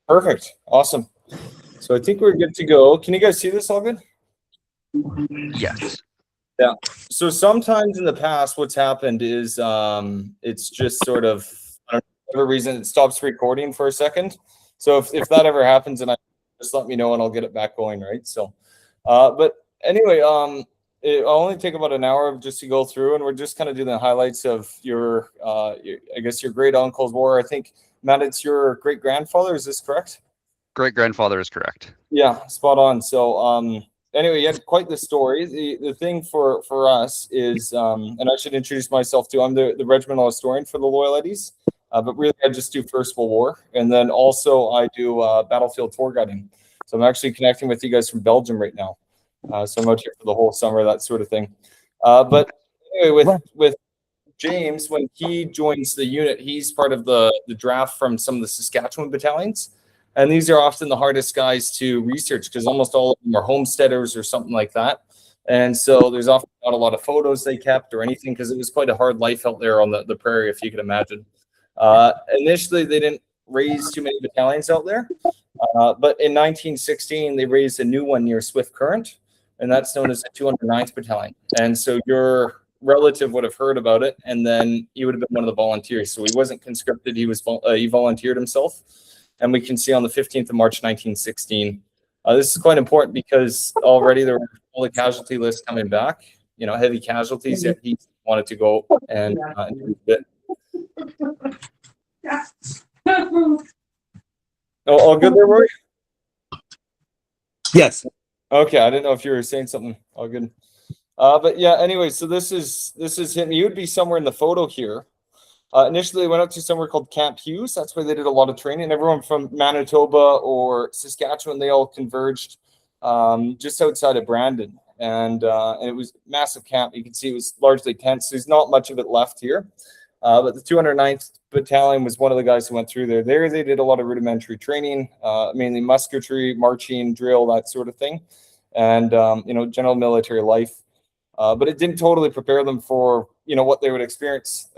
Perfect. Awesome. So I think we're good to go. Can you guys see this all good? Yes. Yeah. So sometimes in the past, what's happened is it's just sort of, I don't know, for whatever reason, it stops recording for a second. So if that ever happens, and I just let me know and I'll get it back going, right? So, but anyway, it'll only take about an hour just to go through, and we're just kind of doing the highlights of I guess your great uncle's war. I think, Matt, it's your great grandfather. Is this correct? Great grandfather is correct. Yeah, spot on. So, anyway, you had quite the story. The thing for us is, and I should introduce myself too. I'm the regimental historian for the Loyal Eddies, but really I just do First World War, and then also I do battlefield tour guiding. So I'm actually connecting with you guys from Belgium right now. So I'm out here for the whole summer, that sort of thing. But anyway, with James, when he joins the unit, he's part of the draft from some of the Saskatchewan battalions. And these are often the hardest guys to research because almost all of them are homesteaders or something like that. And so there's often not a lot of photos they kept or anything because it was quite a hard life out there on the prairie, if you can imagine. Initially, they didn't raise too many battalions out there. But in 1916, they raised a new one near Swift Current, and that's known as the 209th Battalion. And so your relative would have heard about it, and then he would have been one of the volunteers. So he wasn't conscripted; he volunteered himself. And we can see on the 15th of March, 1916. This is quite important because already there were all the casualty lists coming back, heavy casualties. Yet he wanted to go and do it. Oh, all good there, Roy? Yes. Okay, I didn't know if you were saying something. All good. But yeah, anyway, so this is him. He would be somewhere in the photo here. Initially, they went up to somewhere called Camp Hughes. That's where they did a lot of training. Everyone from Manitoba or Saskatchewan, they all converged just outside of Brandon. And it was a massive camp. You can see it was largely tents. There's not much of it left here. But the 209th Battalion was one of the guys who went through there. There, they did a lot of rudimentary training, mainly musketry, marching, drill, that sort of thing, and general military life. But it didn't totally prepare them for what they would experience.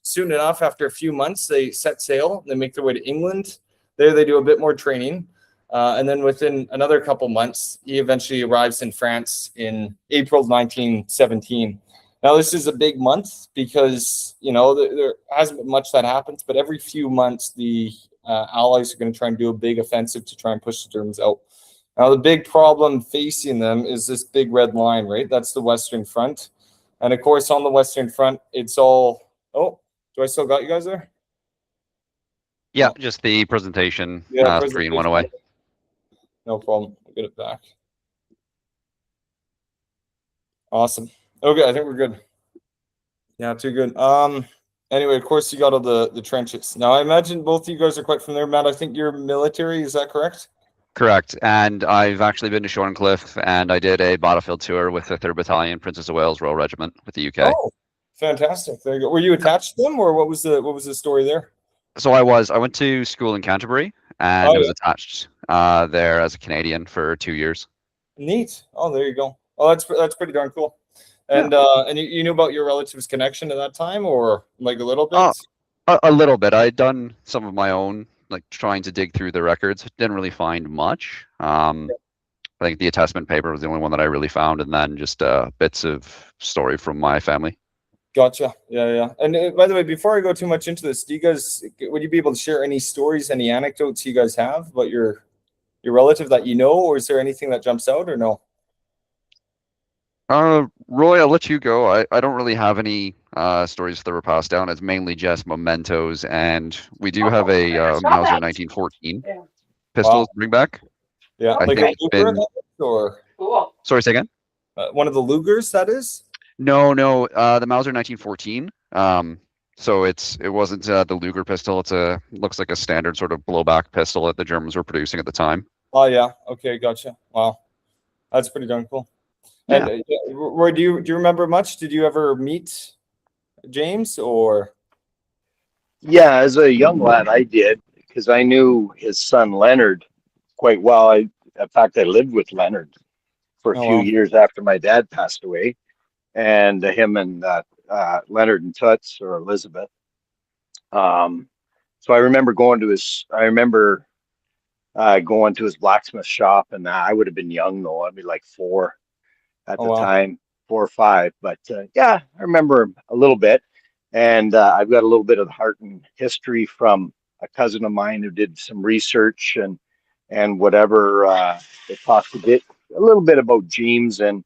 Soon enough, after a few months, they set sail. They make their way to England. There, they do a bit more training, and then within another couple months, he eventually arrives in France in April 1917. Now, this is a big month because there hasn't been much that happens, but every few months, the Allies are going to try and do a big offensive to try and push the Germans out. Now, the big problem facing them is this big red line, right? That's the Western Front. And of course, on the Western Front, it's all, oh, do I still got you guys there? Yeah, just the presentation, screen went away. No problem. I'll get it back. Awesome. Okay, I think we're good. Yeah, too good. Anyway, of course, you got all the trenches. Now, I imagine both of you guys are quite familiar. Matt, I think you're military. Is that correct? Correct. And I've actually been to Shorncliffe, and I did a battlefield tour with the 3rd Battalion, Princess of Wales Royal Regiment with the UK. Oh, fantastic. There you go. Were you attached to them, or what was the story there? So I went to school in Canterbury, and I was attached there as a Canadian for 2 years. Neat. Oh, there you go. Oh, that's pretty darn cool. And and you knew about your relative's connection at that time, or like a little bit? A little bit. I'd done some of my own, like trying to dig through the records. Didn't really find much. I think the attestment paper was the only one that I really found, and then just bits of story from my family. Gotcha. Yeah. And by the way, before I go too much into this, would you be able to share any stories, any anecdotes you guys have about your relative that you know, or is there anything that jumps out, or no? Roy, I'll let you go. I don't really have any stories that were passed down. It's mainly just mementos, and we do have a Mauser 1914 pistol to bring back. Yeah, I like think a Luger, or sorry, say again. One of the Lugers, that is. No, the Mauser 1914. So it wasn't the Luger pistol. Looks like a standard sort of blowback pistol that the Germans were producing at the time. Oh yeah, okay, gotcha. Wow, that's pretty darn cool. Yeah. And Roy, do you remember much? Did you ever meet James, or? Yeah, as a young lad, I did, because I knew his son Leonard quite well. In fact, I lived with Leonard for a few years after my dad passed away, and him and Leonard and Toots, or Elizabeth. So I remember going to his. I remember going to his blacksmith shop, and I would have been young though. I'd be like 4 at Oh the wow. time, 4 or 5. But yeah, I remember a little bit, and I've got a little bit of Harten history from a cousin of mine who did some research and whatever. It talks a little bit about James, and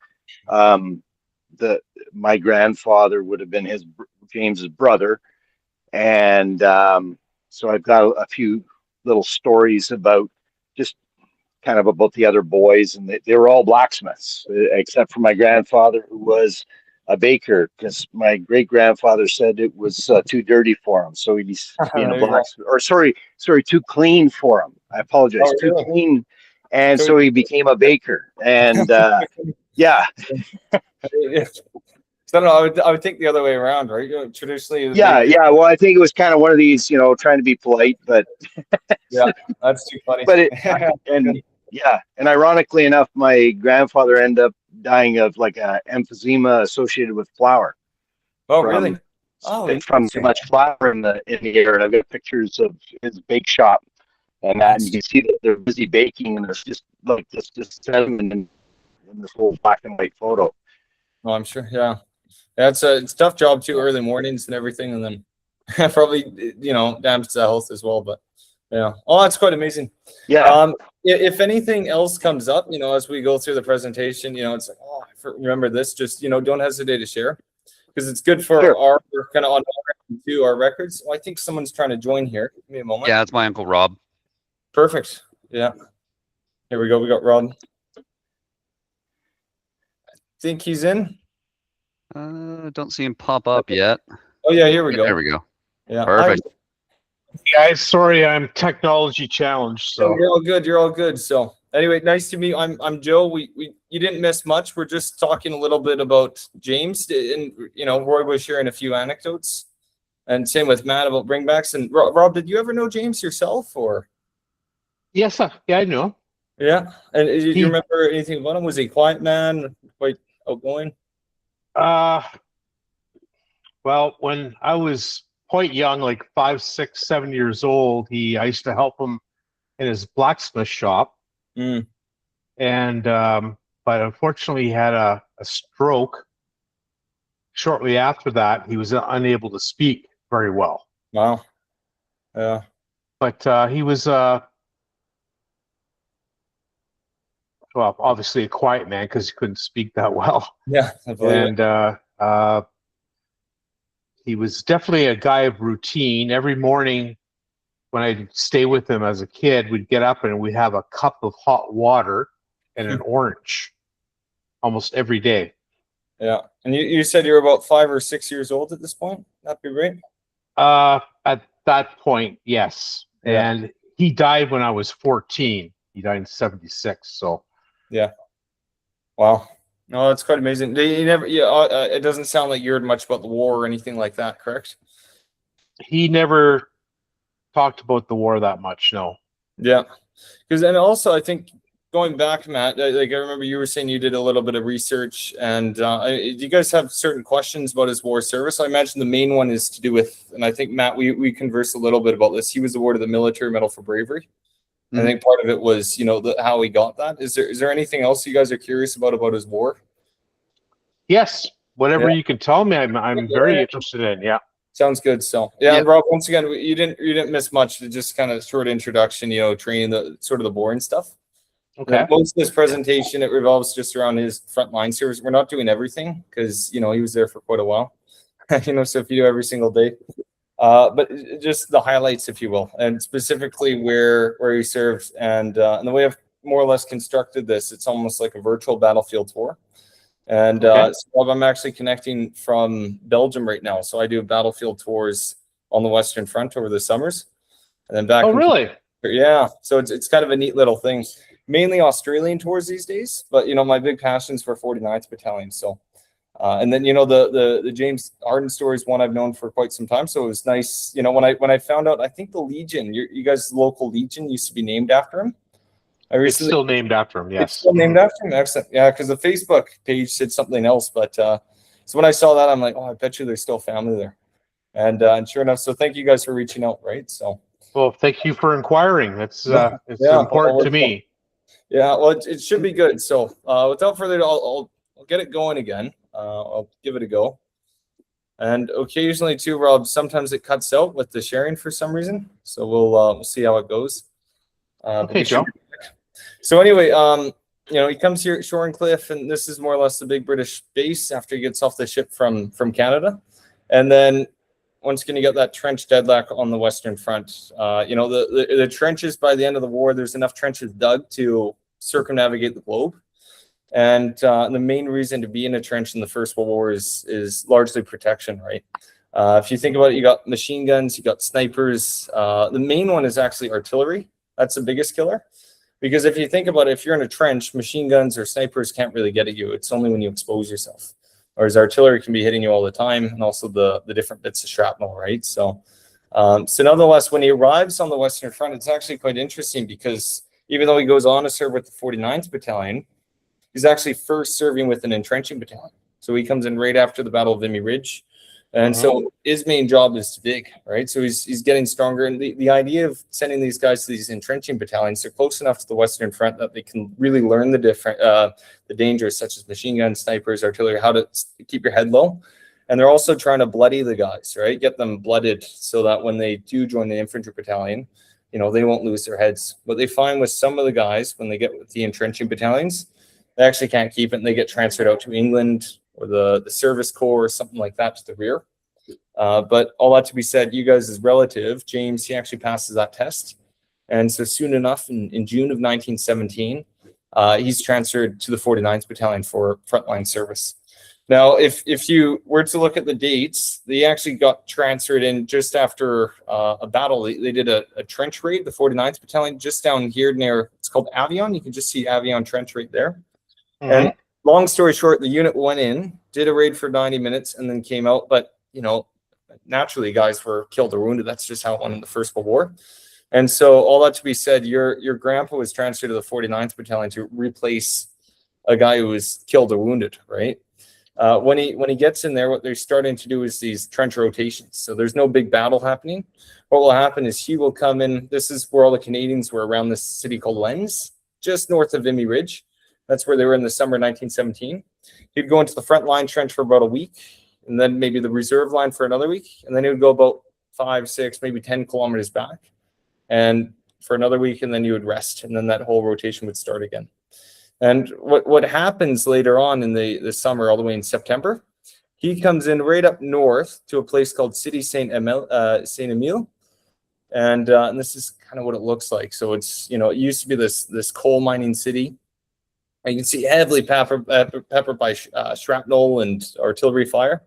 the my grandfather would have been James's brother, and so I've got a few little stories about just kind of about the other boys, and they were all blacksmiths, except for my grandfather, who was a baker, because my great grandfather said it was too dirty for him, so he's being a There you go. blacksmith. Or sorry, too clean for him. I apologize, Oh, too really? clean, and So so he became a baker. And yeah, So no, I would think the other way around, right? Traditionally, the yeah, baker. yeah. Well, I think it was kind of one of these, trying to be polite, but Yeah, that's too funny. but and yeah, and ironically enough, my grandfather ended up dying of like a emphysema associated with flour Oh, from really? Oh, from too interesting. much flour in the air. And I've got pictures of his bake shop and that, and you can see that they're busy baking, and there's just like this just sediment in this whole black and white photo. Oh, I'm sure. Yeah, it's a tough job too, early mornings and everything, and then probably damages the health as well. But yeah, oh, that's quite amazing. Yeah, If anything else comes up, as we go through the presentation, it's like, oh, remember this. Just don't hesitate to share, because it's good for sure. our kind of on to our records. Well, I think someone's trying to join here. Give me a moment. Yeah, it's my Uncle Rob. Perfect. Yeah. Here we go. We got Rob. Think he's in? Don't see him pop up yet. Oh yeah, here we go. There we go. Yeah. Perfect. Guys, sorry, I'm technology challenged. So You're all good. You're all good. So anyway, nice to meet you. I'm Joe. You didn't miss much. We're just talking a little bit about James, and Roy was sharing a few anecdotes, and same with Matt about bringbacks. And Rob, did you ever know James yourself, or? yes, yeah, I know. Yeah. And do you remember anything about him? Was he a quiet man, quite outgoing? Well, when I was quite young, like 5, 6, 7 years old, I used to help him in his blacksmith shop. Mm. And but unfortunately, he had a stroke. Shortly after that, he was unable to speak very well. Wow. Yeah. But he was well, obviously a quiet man because he couldn't speak that well. Yeah. And he was definitely a guy of routine. Every morning when I'd stay with him as a kid, we'd get up and we'd have a cup of hot water and an orange almost every day. Yeah. And you said you were about 5 or 6 years old at this point? That'd be right? At that point, yes. Yeah. And he died when I was 14. He died in 76. So yeah. Wow. No, that's quite amazing. You never, it doesn't sound like you heard much about the war or anything like that, correct? he never talked about the war that much, no. Yeah. Because, and also, I think going back, Matt, like I remember you were saying you did a little bit of research, and do you guys have certain questions about his war service? I imagine the main one is to do with, and I think, Matt, we conversed a little bit about this. He was awarded the Military Medal for Bravery. I think part of it was, how he got that. Is there anything else you guys are curious about his war? Yes, whatever you can tell me, I'm very interested in. Yeah, sounds good. So and Rob, once again, you didn't miss much. Just kind of short introduction, training the sort of the boring stuff. Okay. Most of this presentation, it revolves just around his frontline service. We're not doing everything because he was there for quite a while. So if you do every single day. But just the highlights, if you will, and specifically where he served, and the way I've more or less constructed this, it's almost like a virtual battlefield tour. And so I'm actually connecting from Belgium right now, so I do battlefield tours on the Western Front over the summers, and then back. Oh, really? Yeah. So it's kind of a neat little thing. Mainly Australian tours these days, but my big passion's for 49th Battalion. So. And then the James Harten story is one I've known for quite some time, so it was nice. When I found out, I think the Legion, you guys' local Legion, used to be named after him. It's still named after him. Yes, it's still named after him. Excellent. Yeah, because the Facebook page said something else, but so when I saw that, I'm like, oh, I bet you there's still family there, and sure enough. So thank you guys for reaching out. Right. So. Well, thank you for inquiring. That's it's Yeah, important well, to me. Yeah, well, it should be good. So, without further ado, I'll get it going again. I'll give it a go. And occasionally, too, Rob, sometimes it cuts out with the sharing for some reason. So we'll see how it goes. But Okay, we should Joe. be back. So anyway, he comes here at Shore and Cliff, and this is more or less the big British base after he gets off the ship from Canada. And then once again, you got that trench deadlock on the Western Front. The trenches by the end of the war, there's enough trenches dug to circumnavigate the globe. And the main reason to be in a trench in the First World War is largely protection, right? If you think about it, you got machine guns, you got snipers. The main one is actually artillery. That's the biggest killer. Because if you think about it, if you're in a trench, machine guns or snipers can't really get at you. It's only when you expose yourself. Whereas artillery can be hitting you all the time, and also the different bits of shrapnel, right? So nonetheless, when he arrives on the Western Front, it's actually quite interesting because even though he goes on to serve with the 49th Battalion, he's actually first serving with an entrenching battalion. So he comes in right after the Battle of Vimy Ridge. And so his main job is to dig, right? So he's getting stronger. And the idea of sending these guys to these entrenching battalions, they're close enough to the Western Front that they can really learn the dangers such as machine guns, snipers, artillery, how to keep your head low. And they're also trying to bloody the guys, right? Get them blooded so that when they do join the infantry battalion, they won't lose their heads. What they find with some of the guys when they get with the entrenching battalions, they actually can't keep it and they get transferred out to England or the service corps or something like that to the rear. But all that to be said, you guys' relative, James, he actually passes that test. And so soon enough, in June of 1917, he's transferred to the 49th Battalion for frontline service. Now, if you were to look at the dates, they actually got transferred in just after a battle. They did a trench raid, the 49th Battalion, just down here near, it's called Avion. You can just see Avion Trench right there. And long story short, the unit went in, did a raid for 90 minutes, and then came out. But, naturally, guys were killed or wounded. That's just how it went in the First World War. And so all that to be said, your grandpa was transferred to the 49th Battalion to replace a guy who was killed or wounded, right? When he gets in there, what they're starting to do is these trench rotations. So there's no big battle happening. What will happen is he will come in. This is where all the Canadians were, around this city called Lens, just north of Vimy Ridge. That's where they were in the summer 1917. He'd go into the front line trench for about a week, and then maybe the reserve line for another week. And then he would go about 5, 6, maybe 10 kilometers back and for another week, and then you would rest. And then that whole rotation would start again. And what happens later on in the summer, all the way in September, he comes in right up north to a place called City Saint-Emile. And this is kind of what it looks like. So it's, it used to be this coal mining city. And you can see heavily peppered by shrapnel and artillery fire.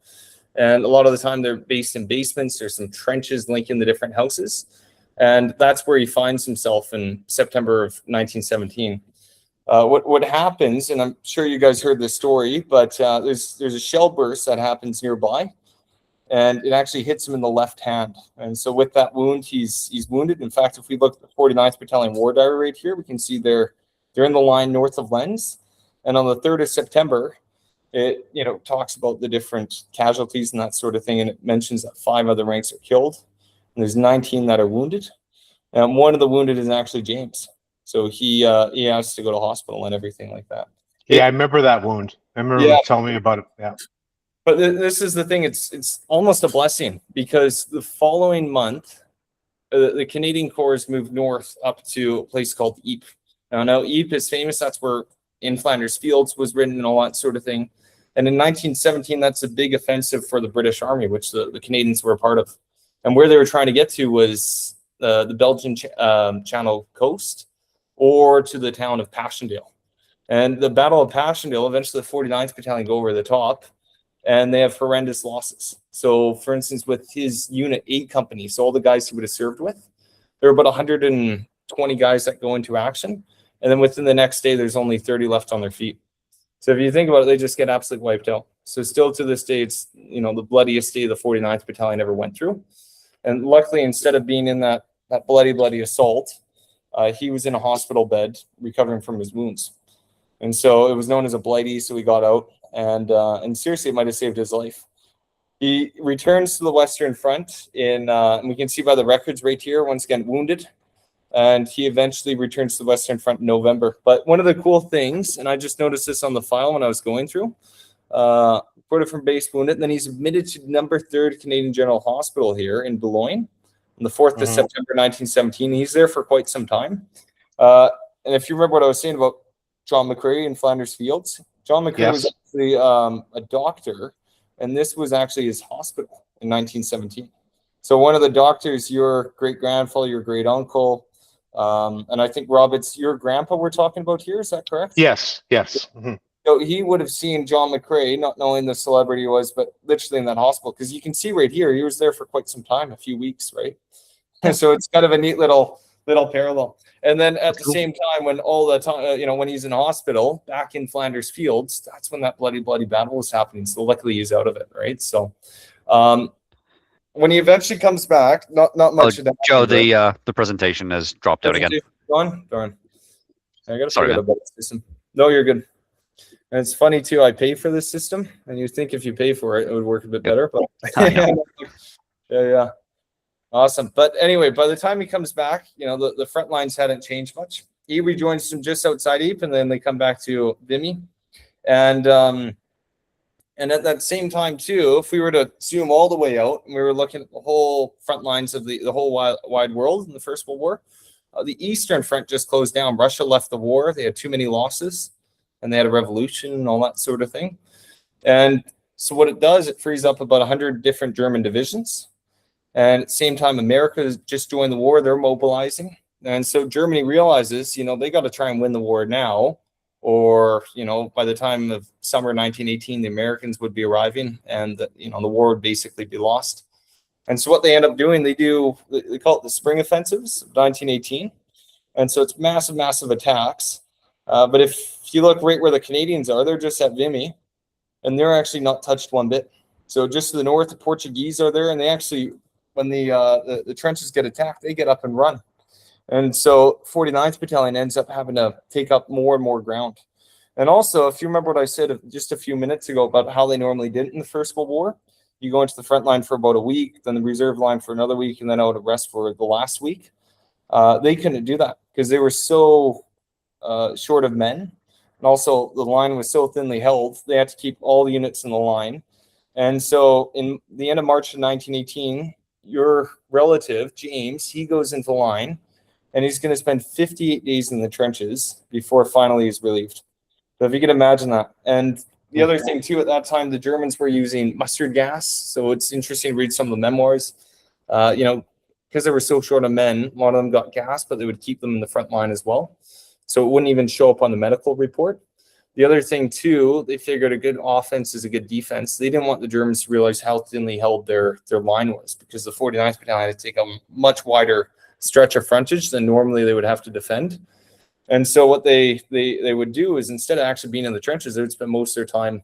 And a lot of the time they're based in basements. There's some trenches linking the different houses. And that's where he finds himself in September of 1917. What happens, and I'm sure you guys heard this story, but there's a shell burst that happens nearby. And it actually hits him in the left hand. And so with that wound, he's wounded. In fact, if we look at the 49th Battalion War Diary right here, we can see they're in the line north of Lens. And on the 3rd of September, it talks about the different casualties and that sort of thing. And it mentions that 5 other ranks are killed. And there's 19 that are wounded. And one of the wounded is actually James. So he has to go to hospital and everything like that. Yeah, I remember that wound. I remember you telling me about it. Yeah. But this is the thing. It's almost a blessing because the following month, the Canadian Corps moved north up to a place called Ypres. Now Ypres is famous. That's where In Flanders Fields was written and all that sort of thing. And in 1917, that's a big offensive for the British Army, which the Canadians were a part of. And where they were trying to get to was the Belgian Channel coast or to the town of Passchendaele. And the Battle of Passchendaele, eventually the 49th Battalion go over the top, and they have horrendous losses. So, for instance, with his Unit 8 company, so all the guys he would have served with, there were about 120 guys that go into action. And then within the next day, there's only 30 left on their feet. So if you think about it, they just get absolutely wiped out. So still to this day, it's the bloodiest day the 49th Battalion ever went through. And luckily, instead of being in that bloody assault, he was in a hospital bed recovering from his wounds. And so it was known as a blighty, so he got out. And seriously, it might have saved his life. He returns to the Western Front and we can see by the records right here, once again, wounded. And he eventually returns to the Western Front in November. But one of the cool things, and I just noticed this on the file when I was going through, reported from base wounded, and then he's admitted to number 3rd Canadian General Hospital here in Boulogne on the 4th of September 1917. He's there for quite some time. And if you remember what I was saying about John McCrae in Flanders Fields, John McCrae was actually a doctor, and this was actually his hospital in 1917. So one of the doctors, your great-grandfather, your great-uncle, and I think, Rob, it's your grandpa we're talking about here. Is that correct? Yes. So he would have seen John McCrae, not knowing the celebrity he was, but literally in that hospital, because you can see right here, he was there for quite some time, a few weeks, right? And so it's kind of a neat little parallel. And then at the same time, when all the time, when he's in hospital back in Flanders Fields, that's when that bloody battle was happening. So luckily he's out of it, right? So when he eventually comes back, not much. Joe, the presentation has dropped out again. Gone? Darn. I gotta Sorry, forget about the system. No, you're good. And it's funny too. I pay for this system, and you think if you pay for it, it would work a bit better. But yeah, awesome. But anyway, by the time he comes back, the front lines hadn't changed much. He rejoins them just outside Ypres, and then they come back to Vimy, and at that same time too, if we were to zoom all the way out, and we were looking at the whole front lines of the whole wide world in the First World War, the Eastern Front just closed down. Russia left the war; they had too many losses. And they had a revolution and all that sort of thing. And so what it does, it frees up about 100 different German divisions. And at the same time, America has just joined the war. They're mobilizing. And so Germany realizes, they got to try and win the war now. Or, by the time of summer 1918, the Americans would be arriving and, the war would basically be lost. And so what they end up doing, they call it the spring offensives of 1918. And so it's massive attacks. But if you look right where the Canadians are, they're just at Vimy, and they're actually not touched one bit. So just to the north, the Portuguese are there, and they actually, when the trenches get attacked, they get up and run. And so 49th Battalion ends up having to take up more and more ground. And also, if you remember what I said just a few minutes ago about how they normally did it in the First World War, you go into the front line for about a week, then the reserve line for another week, and then out at rest for the last week. They couldn't do that because they were so short of men, and also the line was so thinly held, they had to keep all the units in the line. And so in the end of March of 1918, your relative, James, he goes into line, and he's going to spend 58 days in the trenches before finally he's relieved. So if you can imagine that. And the other thing too, at that time, the Germans were using mustard gas. So it's interesting to read some of the memoirs, because they were so short of men, a lot of them got gas, but they would keep them in the front line as well. So it wouldn't even show up on the medical report. The other thing too, they figured a good offense is a good defense. They didn't want the Germans to realize how thinly held their line was, because the 49th Battalion had to take a much wider stretch of frontage than normally they would have to defend. And so what they would do is, instead of actually being in the trenches, they would spend most of their time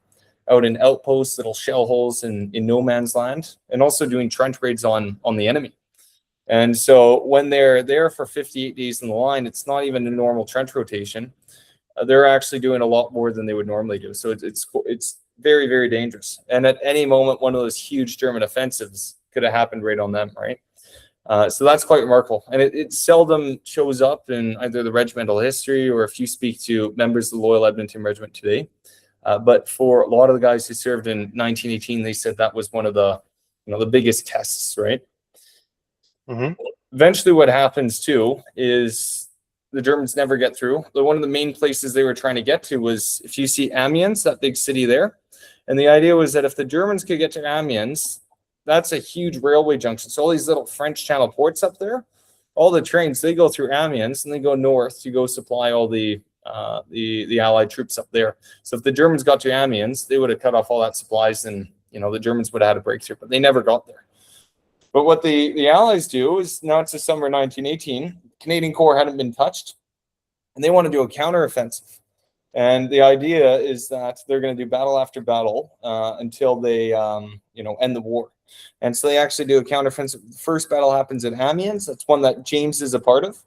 out in outposts, little shell holes in no man's land, and also doing trench raids on the enemy. And so when they're there for 58 days in the line, it's not even a normal trench rotation. They're actually doing a lot more than they would normally do. So it's very, very dangerous. And at any moment, one of those huge German offensives could have happened right on them, right? So that's quite remarkable. And it seldom shows up in either the regimental history or if you speak to members of the Loyal Edmonton Regiment today. But for a lot of the guys who served in 1918, they said that was one of the biggest tests, right? Eventually what happens too is the Germans never get through. One of the main places they were trying to get to was, if you see Amiens, that big city there. And the idea was that if the Germans could get to Amiens, that's a huge railway junction. So all these little French Channel ports up there, all the trains, they go through Amiens and they go north to go supply all the Allied troops up there. So if the Germans got to Amiens, they would have cut off all that supplies, and the Germans would have had a breakthrough, but they never got there. But what the Allies do is, now it's the summer 1918, Canadian Corps hadn't been touched, and they want to do a counteroffensive. And the idea is that they're going to do battle after battle until they, end the war. And so they actually do a counteroffensive. The first battle happens at Amiens. That's one that James is a part of.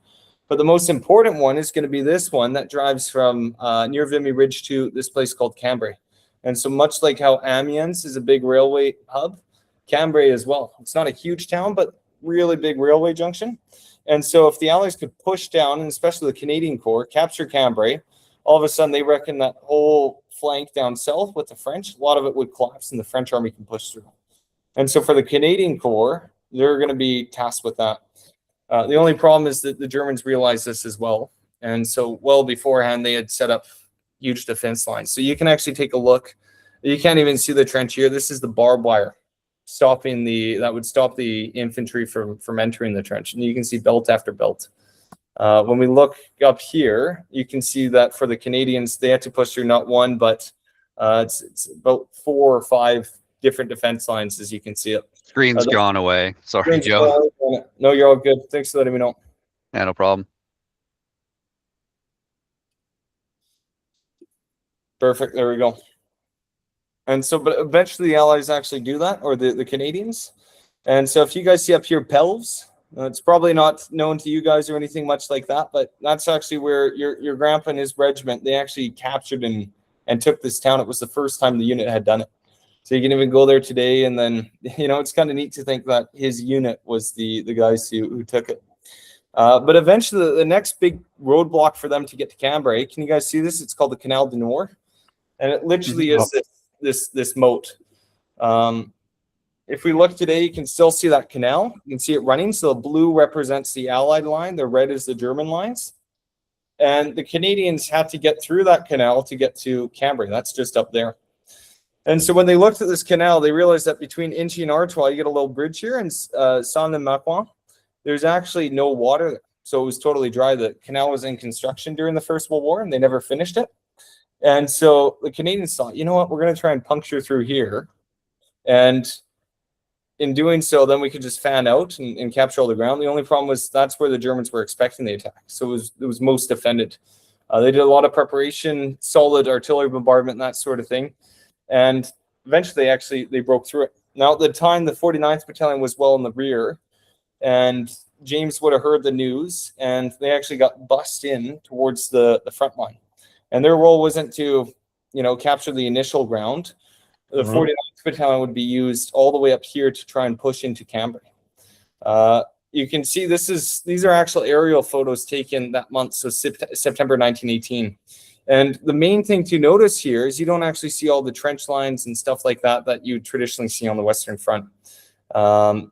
But the most important one is going to be this one that drives from near Vimy Ridge to this place called Cambrai. And so much like how Amiens is a big railway hub, Cambrai as well. It's not a huge town, but really big railway junction. And so if the Allies could push down, and especially the Canadian Corps, capture Cambrai, all of a sudden they reckon that whole flank down south with the French, a lot of it would collapse and the French army can push through. And so for the Canadian Corps, they're going to be tasked with that. The only problem is that the Germans realized this as well. And so well beforehand, they had set up huge defense lines. So you can actually take a look. You can't even see the trench here. This is the barbed wire stopping that would stop the infantry from entering the trench. And you can see belt after belt. When we look up here, you can see that for the Canadians, they had to push through not one, but it's about 4 or 5 different defense lines, as you can see it. Screen's gone away. Sorry, Joe. No, you're all good. Thanks for letting me know. Yeah, no problem. Perfect. There we go. And so, but eventually the Allies actually do that, or the Canadians. And so if you guys see up here, Pelves, it's probably not known to you guys or anything much like that, but that's actually where your grandpa and his regiment, they actually captured and took this town. It was the first time the unit had done it. So you can even go there today, and then, you know, it's kind of neat to think that his unit was the guys who took it. But eventually the next big roadblock for them to get to Cambrai, can you guys see this? It's called the Canal du Nord. And it literally is this moat. If we look today, you can still see that canal. You can see it running. So the blue represents the Allied line. The red is the German lines. And the Canadians had to get through that canal to get to Cambrai. That's just up there. And so when they looked at this canal, they realized that between Inchy and Artois, you get a little bridge here, and Saint-Macquan, there's actually no water there. So it was totally dry. The canal was in construction during the First World War, and they never finished it. And so the Canadians thought, you know what, we're going to try and puncture through here. And in doing so, then we could just fan out and capture all the ground. The only problem was that's where the Germans were expecting the attack. So it was most defended. They did a lot of preparation, solid artillery bombardment, and that sort of thing. And eventually, they broke through it. Now, at the time, the 49th Battalion was well in the rear, and James would have heard the news, and they actually got bussed in towards the front line. And their role wasn't to, you know, capture the initial ground. The 49th Battalion would be used all the way up here to try and push into Cambrai. You can see these are actual aerial photos taken that month, so September 1918. And the main thing to notice here is you don't actually see all the trench lines and stuff like that you traditionally see on the Western Front. So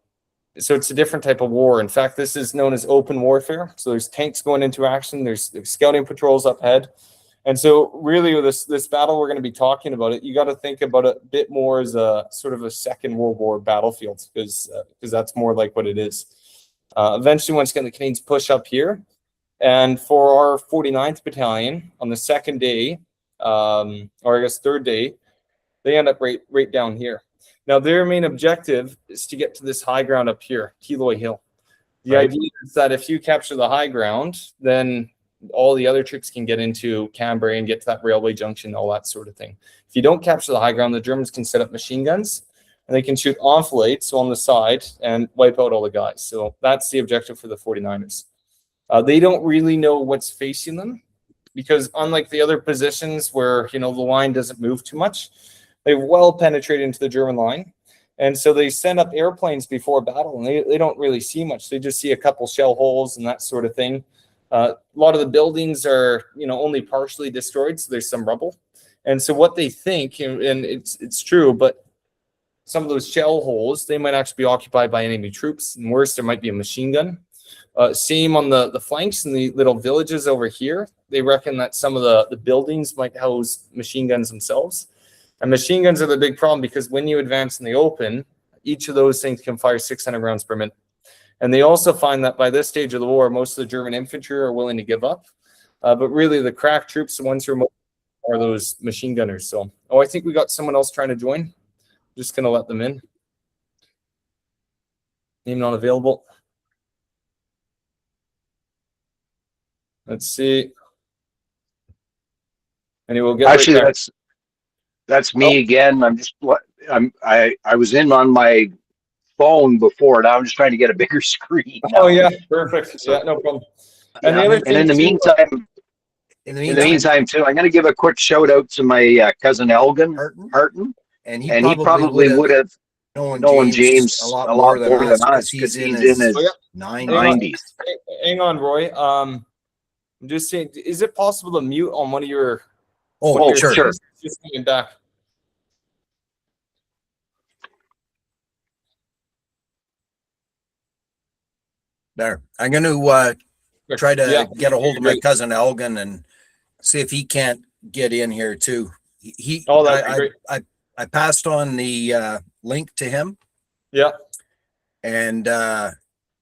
it's a different type of war. In fact, this is known as open warfare. So there's tanks going into action. There's scouting patrols up ahead. And so really with this battle we're going to be talking about it, you got to think about it a bit more as a sort of a Second World War battlefield, because that's more like what it is. Eventually, once again, the Canadians push up here. And for our 49th Battalion, on the second day, or I guess third day, they end up right down here. Now, their main objective is to get to this high ground up here, Killoy Hill. The idea is that if you capture the high ground, then all the other troops can get into Cambrai and get to that railway junction, all that sort of thing. If you don't capture the high ground, the Germans can set up machine guns, and they can shoot enfilades, so on the side, and wipe out all the guys. So that's the objective for the 49ers. They don't really know what's facing them, because unlike the other positions where, you know, the line doesn't move too much, they've well penetrated into the German line. And so they send up airplanes before battle, and they don't really see much. They just see a couple shell holes and that sort of thing. A lot of the buildings are, you know, only partially destroyed, so there's some rubble. And so what they think, and it's true, but some of those shell holes, they might actually be occupied by enemy troops. And worse, there might be a machine gun. Same on the flanks and the little villages over here. They reckon that some of the buildings might house machine guns themselves. And machine guns are the big problem, because when you advance in the open, each of those things can fire 600 rounds per minute. And they also find that by this stage of the war, most of the German infantry are willing to give up. But really, the crack troops, the ones who are those machine gunners. So, I think we got someone else trying to join. Just going to let them in. Name not available. Let's see. And we'll get actually that's me again. I was in on my phone before. Now I'm just trying to get a bigger screen. Oh yeah, perfect. Yeah, no problem. And the other thing, in the meantime, too, I'm going to give a quick shout out to my cousin Elgin Harten, and he probably would have knowing James a lot more than us because because he's in his Oh, yeah. 90s. Hang on, Roy. I'm just saying, is it possible to mute on one of your? Oh, your sure. things? Just coming back. There. I'm going to try to Yeah, get a hold of my great. cousin Elgin and see if he can't get in here too. Oh, that'd be great. I passed on the link to him, Yeah. and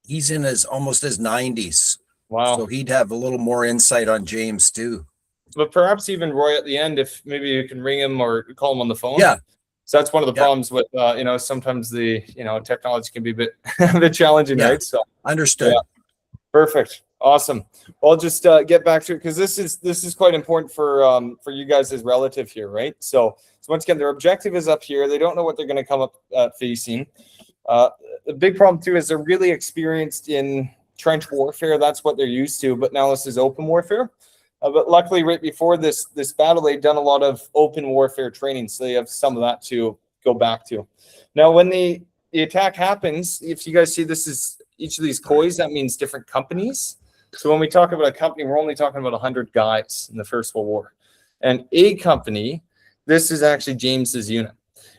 he's in his almost his 90s. Wow. So he'd have a little more insight on James too. But perhaps even Roy at the end, if maybe you can ring him or call him on the phone. Yeah. So that's one of the problems with, sometimes the, technology can be a bit, a bit challenging, Yeah. right? So Understood. Yeah. Perfect. Awesome. Well, I'll just get back to it because this is quite important for you guys as relative here, right? So once again, their objective is up here. They don't know what they're going to come up facing. The big problem too is they're really experienced in trench warfare. That's what they're used to. But now this is open warfare. But luckily, right before this battle, they'd done a lot of open warfare training, so they have some of that to go back to. Now, when the attack happens, if you guys see, this is each of these coys. That means different companies. So when we talk about a company, we're only talking about 100 guys in the First World War. And a company, this is actually James's unit.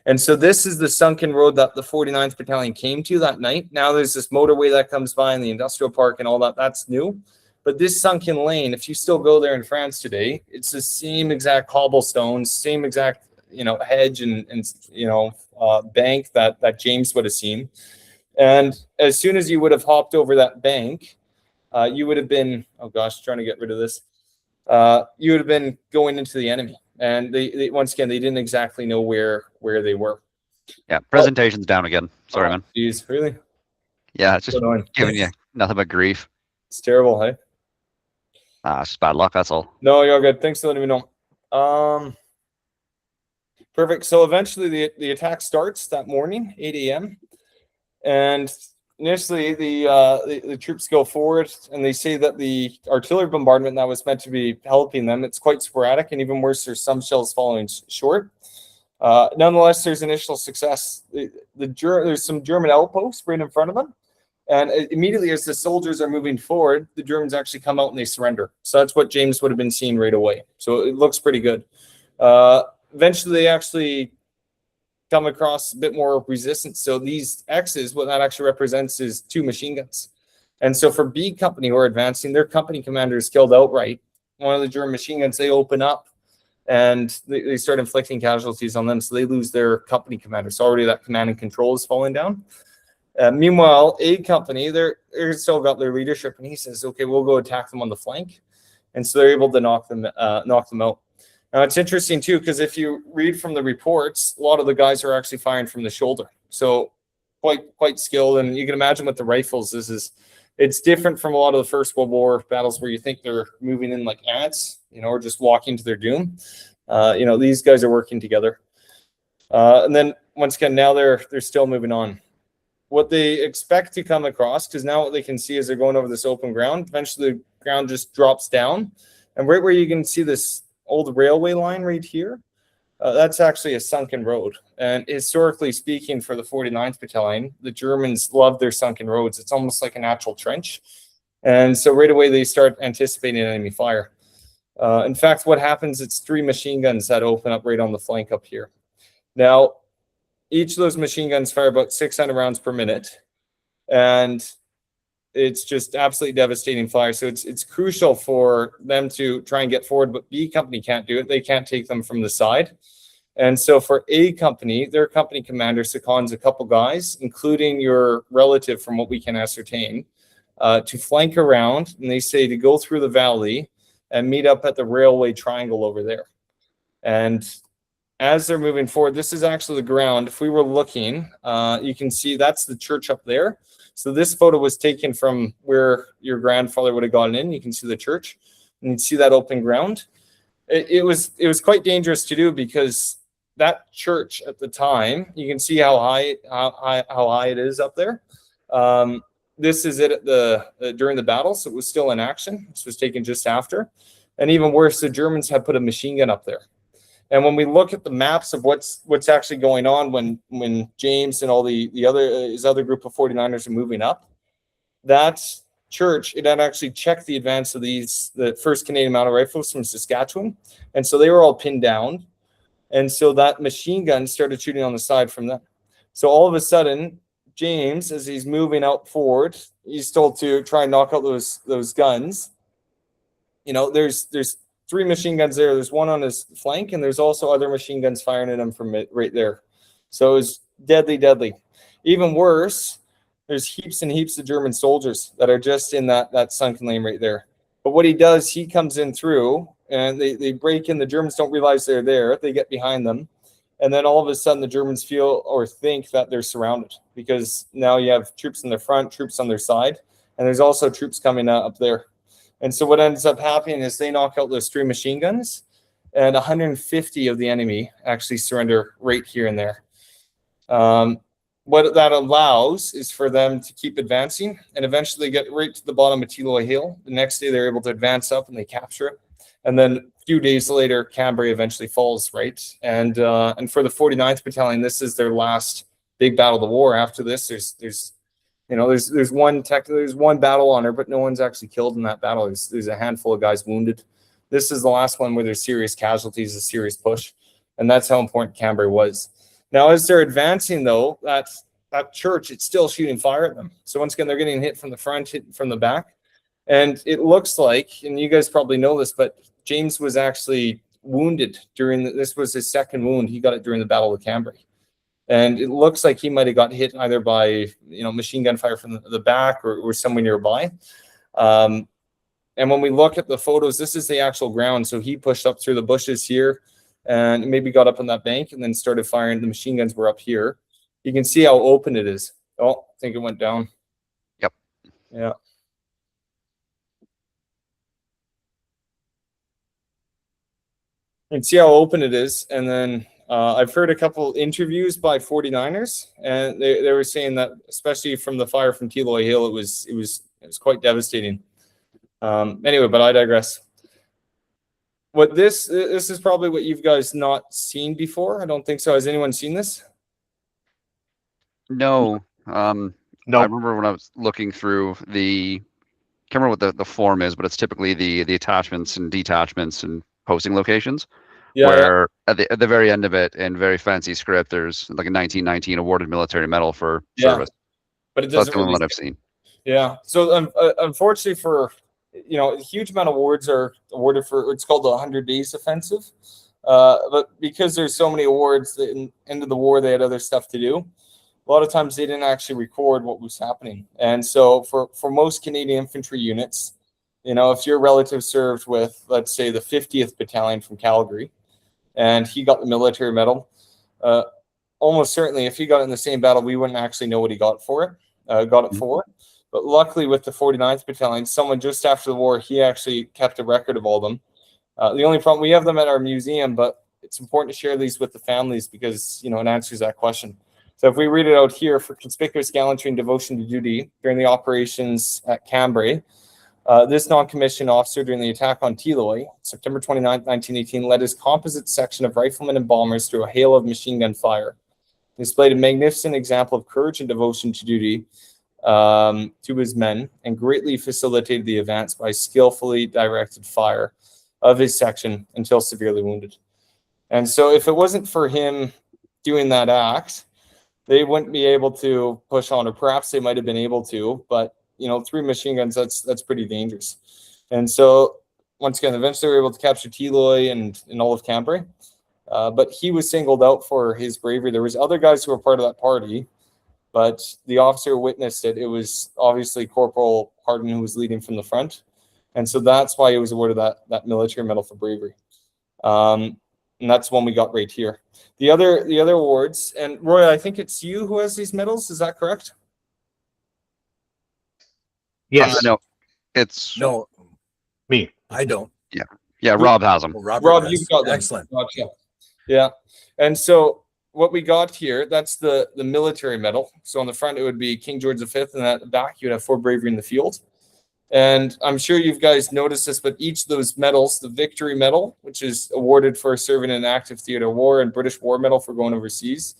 And so this is the sunken road that the 49th Battalion came to that night. Now there's this motorway that comes by in the industrial park and all that. That's new. But this sunken lane, if you still go there in France today, it's the same exact cobblestones, same exact, hedge and bank that James would have seen. And as soon as you would have hopped over that bank, you would have been, trying to get rid of this. You would have been going into the enemy. And they once again, they didn't exactly know where they were. Yeah, presentation's down again. Sorry, man. Geez, really? Yeah, it's just annoying. giving you nothing but grief. It's terrible, hey? It's just bad luck, that's all. No, you're all good. Thanks for letting me know. Perfect. So eventually the attack starts that morning, 8 a.m. And initially the troops go forward and they say that the artillery bombardment that was meant to be helping them, it's quite sporadic, and even worse, there's some shells falling short. Nonetheless, there's initial success. There's some German outposts right in front of them. And immediately as the soldiers are moving forward, the Germans actually come out and they surrender. So that's what James would have been seeing right away. So it looks pretty good. Eventually, they actually come across a bit more resistance. So these X's, what that actually represents is 2 machine guns. And so for B Company who are advancing, their company commander is killed outright. One of the German machine guns, they open up and they start inflicting casualties on them. So they lose their company commander. So already that command and control is falling down. Meanwhile, A Company, they're still got their leadership, and he says, okay, we'll go attack them on the flank. And so they're able to knock them out. Now, it's interesting, too, because if you read from the reports, a lot of the guys are actually firing from the shoulder. So quite skilled. And you can imagine with the rifles, it's different from a lot of the First World War battles where you think they're moving in like ants, or just walking to their doom. These guys are working together. And then once again, now they're still moving on. What they expect to come across, because now what they can see is they're going over this open ground. Eventually, the ground just drops down. And right where you can see this old railway line right here, that's actually a sunken road. And historically speaking, for the 49th Battalion, the Germans love their sunken roads. It's almost like a natural trench. And so right away, they start anticipating enemy fire. In fact, what happens, it's 3 machine guns that open up right on the flank up here. Now, each of those machine guns fire about 600 rounds per minute. And it's just absolutely devastating fire. So it's crucial for them to try and get forward, but B Company can't do it. They can't take them from the side. And so for A Company, their company commander seconds a couple guys, including your relative from what we can ascertain, to flank around. And they say to go through the valley and meet up at the railway triangle over there. And as they're moving forward, this is actually the ground. If we were looking, you can see that's the church up there. So this photo was taken from where your grandfather would have gotten in. You can see the church, and you see that open ground. It was quite dangerous to do because that church at the time, you can see how high it is up there. This is it at during the battle, so it was still in action. This was taken just after, and even worse, the Germans had put a machine gun up there. And when we look at the maps of what's actually going on when James and all the other his other group of 49ers are moving up, that church, it had actually checked the advance of the 1st Canadian Mounted Rifles from Saskatchewan, and so they were all pinned down, and so that machine gun started shooting on the side from them. So all of a sudden, James, as he's moving out forward, he's told to try and knock out those guns. You know, there's 3 machine guns there. There's one on his flank, and there's also other machine guns firing at him from it right there. So it was deadly, deadly. Even worse, there's heaps and heaps of German soldiers that are just in that sunken lane right there. But what he does, he comes in through, and they break in. The Germans don't realize they're there. They get behind them. And then all of a sudden, the Germans feel or think that they're surrounded, because now you have troops in the front, troops on their side, and there's also troops coming up there. And so what ends up happening is they knock out those 3 machine guns, and 150 of the enemy actually surrender right here and there. What that allows is for them to keep advancing, and eventually get right to the bottom of Teloy Hill. The next day, they're able to advance up and they capture it. And then a few days later, Cambrai eventually falls, right? And for the 49th Battalion, this is their last big battle of the war. After this, there's one battle honor, but no one's actually killed in that battle. There's a handful of guys wounded. This is the last one where there's serious casualties, a serious push, and that's how important Cambrai was. Now, as they're advancing, though, that church, it's still shooting fire at them. So once again, they're getting hit from the front, hit from the back, and it looks like, and you guys probably know this, but James was actually wounded this was his 2nd wound. He got it during the Battle of Cambrai. And it looks like he might have got hit either by, machine gun fire from the back or somewhere nearby. And when we look at the photos, this is the actual ground. So he pushed up through the bushes here and maybe got up on that bank and then started firing. The machine guns were up here. You can see how open it is. Oh, I think it went down. Yep. Yeah. You can see how open it is. And then I've heard a couple interviews by 49ers, and they were saying that, especially from the fire from Teloy Hill, it was quite devastating. Anyway, but I digress. What this is probably what you've guys not seen before. I don't think so. Has anyone seen this? No. No. I remember when I was looking through I can't remember what the form is, but it's typically the attachments and detachments and posting locations. Yeah. Where at the very end of it, in very fancy script, there's like a 1919 awarded military medal for service. But it So that's doesn't the only really. one I've seen. Yeah. So unfortunately, for a huge amount of awards are awarded for. It's called the 100 Days Offensive. But because there's so many awards, at the end of the war, they had other stuff to do. A lot of times they didn't actually record what was happening. And so for most Canadian infantry units, if your relative served with, let's say, the 50th Battalion from Calgary, and he got the military medal, almost certainly if he got in the same battle, we wouldn't actually know what he got it for. But luckily with the 49th Battalion, someone just after the war, he actually kept a record of all of them. The only problem, we have them at our museum, but it's important to share these with the families because, it answers that question. So if we read it out here, for conspicuous gallantry and devotion to duty during the operations at Cambrai, this non-commissioned officer during the attack on Teloy, September 29, 1918, led his composite section of riflemen and bombers through a hail of machine gun fire. He displayed a magnificent example of courage and devotion to duty to his men, and greatly facilitated the advance by skillfully directed fire of his section until severely wounded. And so if it wasn't for him doing that act, they wouldn't be able to push on, or perhaps they might have been able to, but 3 machine guns, that's pretty dangerous. And so once again, eventually they were able to capture Teloy and all of Cambrai. But he was singled out for his bravery. There was other guys who were part of that party, but the officer who witnessed it, it was obviously Corporal Harten who was leading from the front. And so that's why he was awarded that military medal for bravery. And that's one we got right here. The other awards, and Roy, I think it's you who has these medals. Is that correct? Yes. No, it's No, Me. I don't. yeah. Rob has them. Well, Robert Rob, has. you've got them. Excellent. Gotcha. Yeah. And so what we got here, that's the military medal. So on the front, it would be King George V, and at the back, you'd have for bravery in the field. And I'm sure you guys noticed this, but each of those medals, the Victory Medal, which is awarded for serving in an active theater war, and British War Medal for going overseas,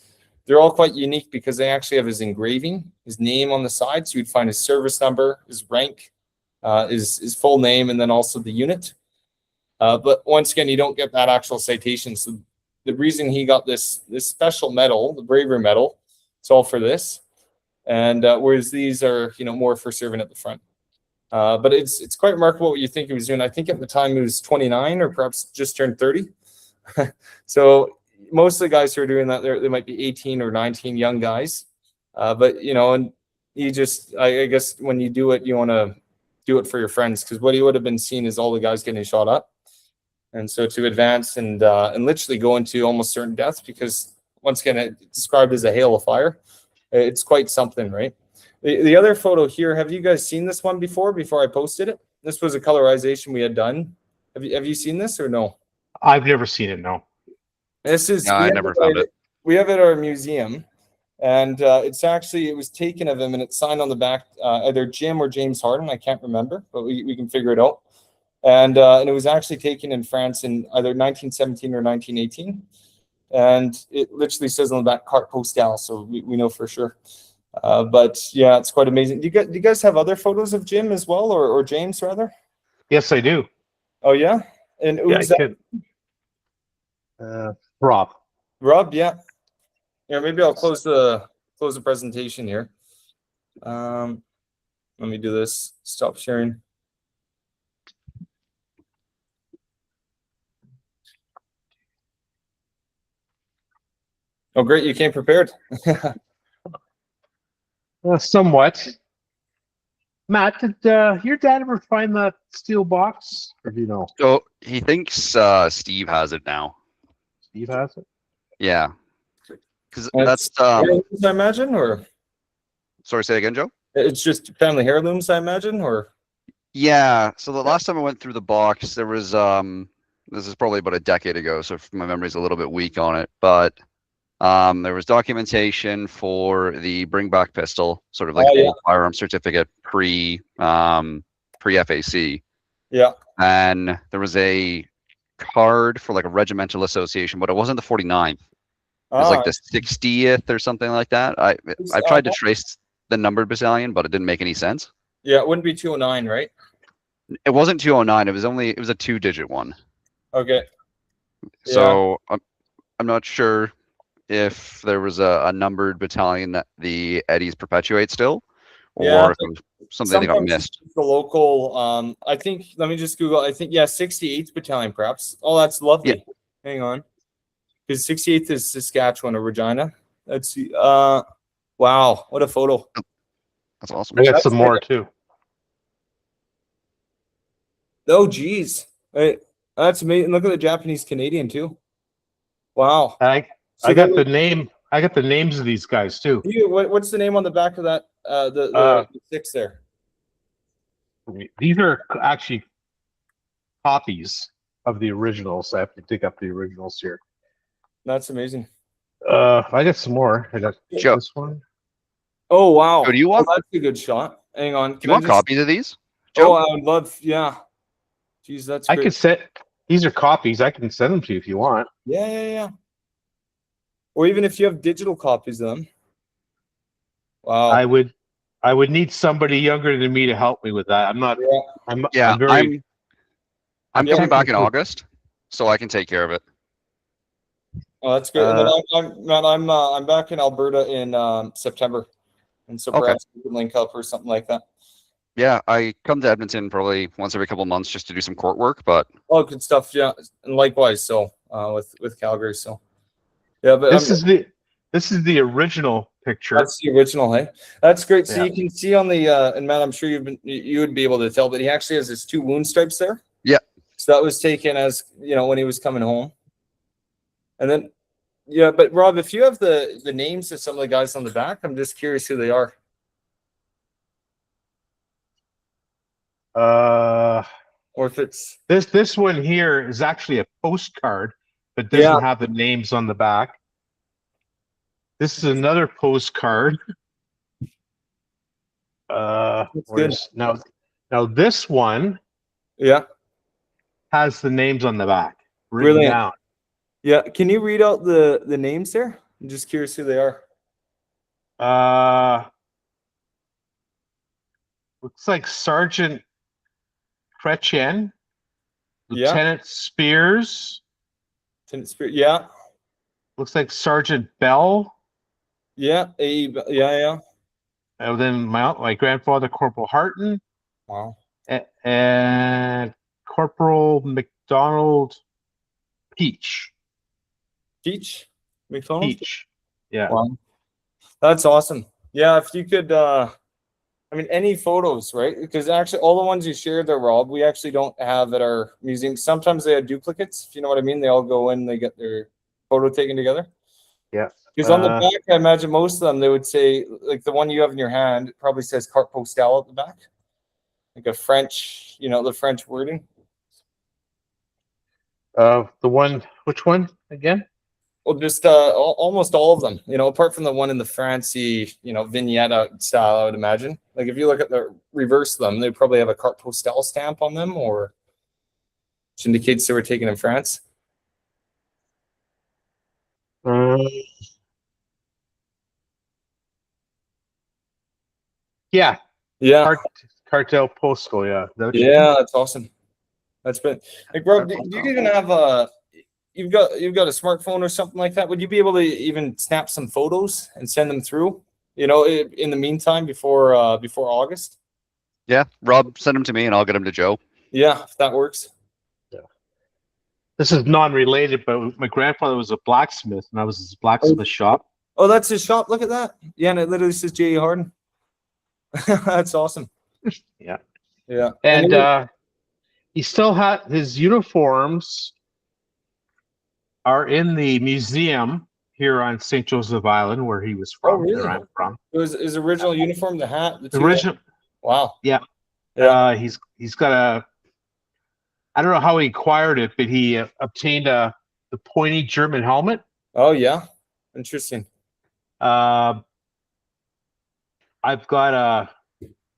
they're all quite unique because they actually have his engraving, his name on the side. So you'd find his service number, his rank, his full name, and then also the unit. But once again, you don't get that actual citation. So the reason he got this special medal, the Bravery Medal, it's all for this. And whereas these are, more for serving at the front. But it's quite remarkable what you think he was doing. I think at the time he was 29 or perhaps just turned 30. So most of the guys who are doing that, they might be 18 or 19, young guys. But and you just, I guess when you do it, you want to do it for your friends, because what he would have been seen is all the guys getting shot up. And so to advance and literally go into almost certain death, because once again, it's described as a hail of fire. It's quite something, right? The other photo here, have you guys seen this one before I posted it? This was a colorization we had done. Have you seen this or no? I've never seen it, no. This is, No, I never found it. We have it at our museum, and it was taken of him, and it's signed on the back, either Jim or James Harten, I can't remember, but we can figure it out. And it was actually taken in France in either 1917 or 1918. And it literally says on the back, carte postale, so we know for sure. But yeah, it's quite amazing. Do you guys have other photos of Jim as well, or James rather? Yes, I do. Oh yeah, and who's that? Rob. Rob, yeah. Yeah, maybe I'll close the presentation here. Let me do this. Stop sharing. Oh, great! You came prepared. Somewhat. Matt, did your dad ever find that steel box? Or do you know? So he thinks Steve has it now. Steve has it? Yeah. Because That's that's heirlooms, I imagine, or sorry, say again, Joe? it's just family heirlooms, I imagine, or Yeah. So the last time I went through the box, there was this is probably about a decade ago, so my memory's a little bit weak on it, but there was documentation for the bring back pistol, sort of like Oh, yeah. old firearm certificate pre FAC. yeah. And there was a card for like a regimental association, but it wasn't the 49th. It was like the 60th or something like that. I tried to trace the numbered battalion, but it didn't make any sense. Yeah, it wouldn't be 209, right? It wasn't 209. It was a 2-digit one. Okay. So I'm not sure if there was a numbered battalion that the Eddies perpetuate still, or Yeah, if it was something that got sometimes missed. the local, I think, let me just Google, I think, 68th Battalion, perhaps. Oh, that's lovely. Yeah. Hang on. Because 68th is Saskatchewan or Regina. Let's see. Wow, what a photo. That's awesome. I got That's some more too. Oh, geez. Hey, that's amazing. Look at the Japanese Canadian too. Wow. I So got that the name. I got the names of these guys too. what's the name on the back of that? The 6 there. These are actually copies of the originals. I have to dig up the originals here. That's amazing. I got some more. I got Joe. this one. Oh wow. So do you want? Oh, that's a good shot. Hang on. Do you want copies of these, Oh, Joe? I would love. Yeah. Jeez, that's I great. could set. These are copies. I can send them to you if you want. Yeah. Or even if you have digital copies of them. Wow. I would need somebody younger than me to help me with that. I'm not. Yeah. Yeah, I'm coming back in August, so I can take care of it. Oh, that's good. And then I'm back in Alberta in September, and so Okay. perhaps we can link up or something like that. Yeah, I come to Edmonton probably once every couple of months just to do some court work, but Oh, good stuff. Yeah, and likewise. So with Calgary. So yeah, but this is the original picture. that's the original. Hey, that's great. So Yeah. you can see on the and Matt, I'm sure you would be able to tell, but he actually has his 2 wound stripes there. Yeah. So that was taken as when he was coming home. And then, yeah, but Rob, if you have the names of some of the guys on the back, I'm just curious who they are. Or if it's This one here is actually a postcard, but doesn't have the names on the back. This is another postcard. good. Now Now this one Yeah. has the names on the back written Brilliant. down. Yeah. Can you read out the names there? I'm just curious who they are. Looks like Sergeant Chrétien, Yeah. Lieutenant Spears. Yeah. Looks like Sergeant Bell. Yeah. Yeah. And then my grandfather, Corporal Harten, Wow. and Corporal McDonald Peach. Peach McDonald. Peach. Yeah. Wow. That's awesome. Yeah. If you could, I mean, any photos, right? Because actually, all the ones you shared there, Rob, we actually don't have at our museum. Sometimes they have duplicates, if you know what I mean. They all go in, they get their photo taken together. Yeah. Because on the back, I imagine most of them, they would say, like the one you have in your hand, it probably says carte postale at the back, like a French, the French wording. The one, which one again? Well, just almost all of them, apart from the one in the fancy, vignette style, I would imagine. Like if you look at the reverse of them, they probably have a carte postale stamp on them, or which indicates they were taken in France. Yeah. Yeah. Cartel Postal. Yeah. Yeah, that's awesome. That's been like, Rob, do you even have you've got a smartphone or something like that? Would you be able to even snap some photos and send them through? In the meantime, before August. Yeah, Rob, send them to me and I'll get them to Joe. Yeah, if that works. Yeah. This is non-related, but my grandfather was a blacksmith, and I was his blacksmith shop. Oh, that's his shop. Look at that. Yeah, and it literally says J.E. Harden. That's awesome. Yeah. Yeah. And he still had his uniforms are in the museum here on St. Joseph Island, where he was from. Oh, really? Where I'm from. It was his original uniform, the hat, the original. Wow. Yeah. Yeah. He's got I don't know how he acquired it, but he obtained the pointy German helmet. Oh yeah, interesting. I've got a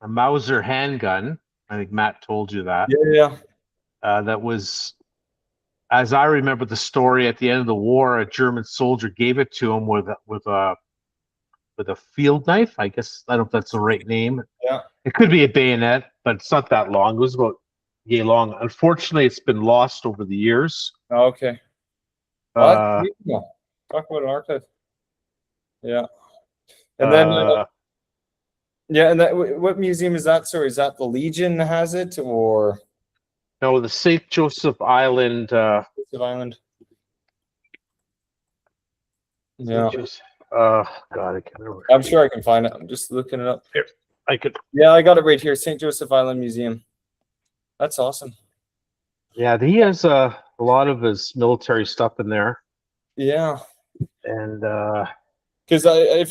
Mauser handgun. I think Matt told you that. Yeah. That was, as I remember the story, at the end of the war, a German soldier gave it to him with a field knife. I guess I don't know if that's the right name. Yeah. It could be a bayonet, but it's not that long. It was about yay long. Unfortunately, it's been lost over the years. Okay. Talk about an archive. Yeah. And then yeah, and that what museum is that? Sorry, is that the Legion has it, or no, the St. Joseph Island. Island. Yeah. God, I can't remember. I'm sure I can find it. I'm just looking it up. Here, I could. Yeah, I got it right here. St. Joseph Island Museum. That's awesome. Yeah, he has a lot of his military stuff in there. Yeah. And because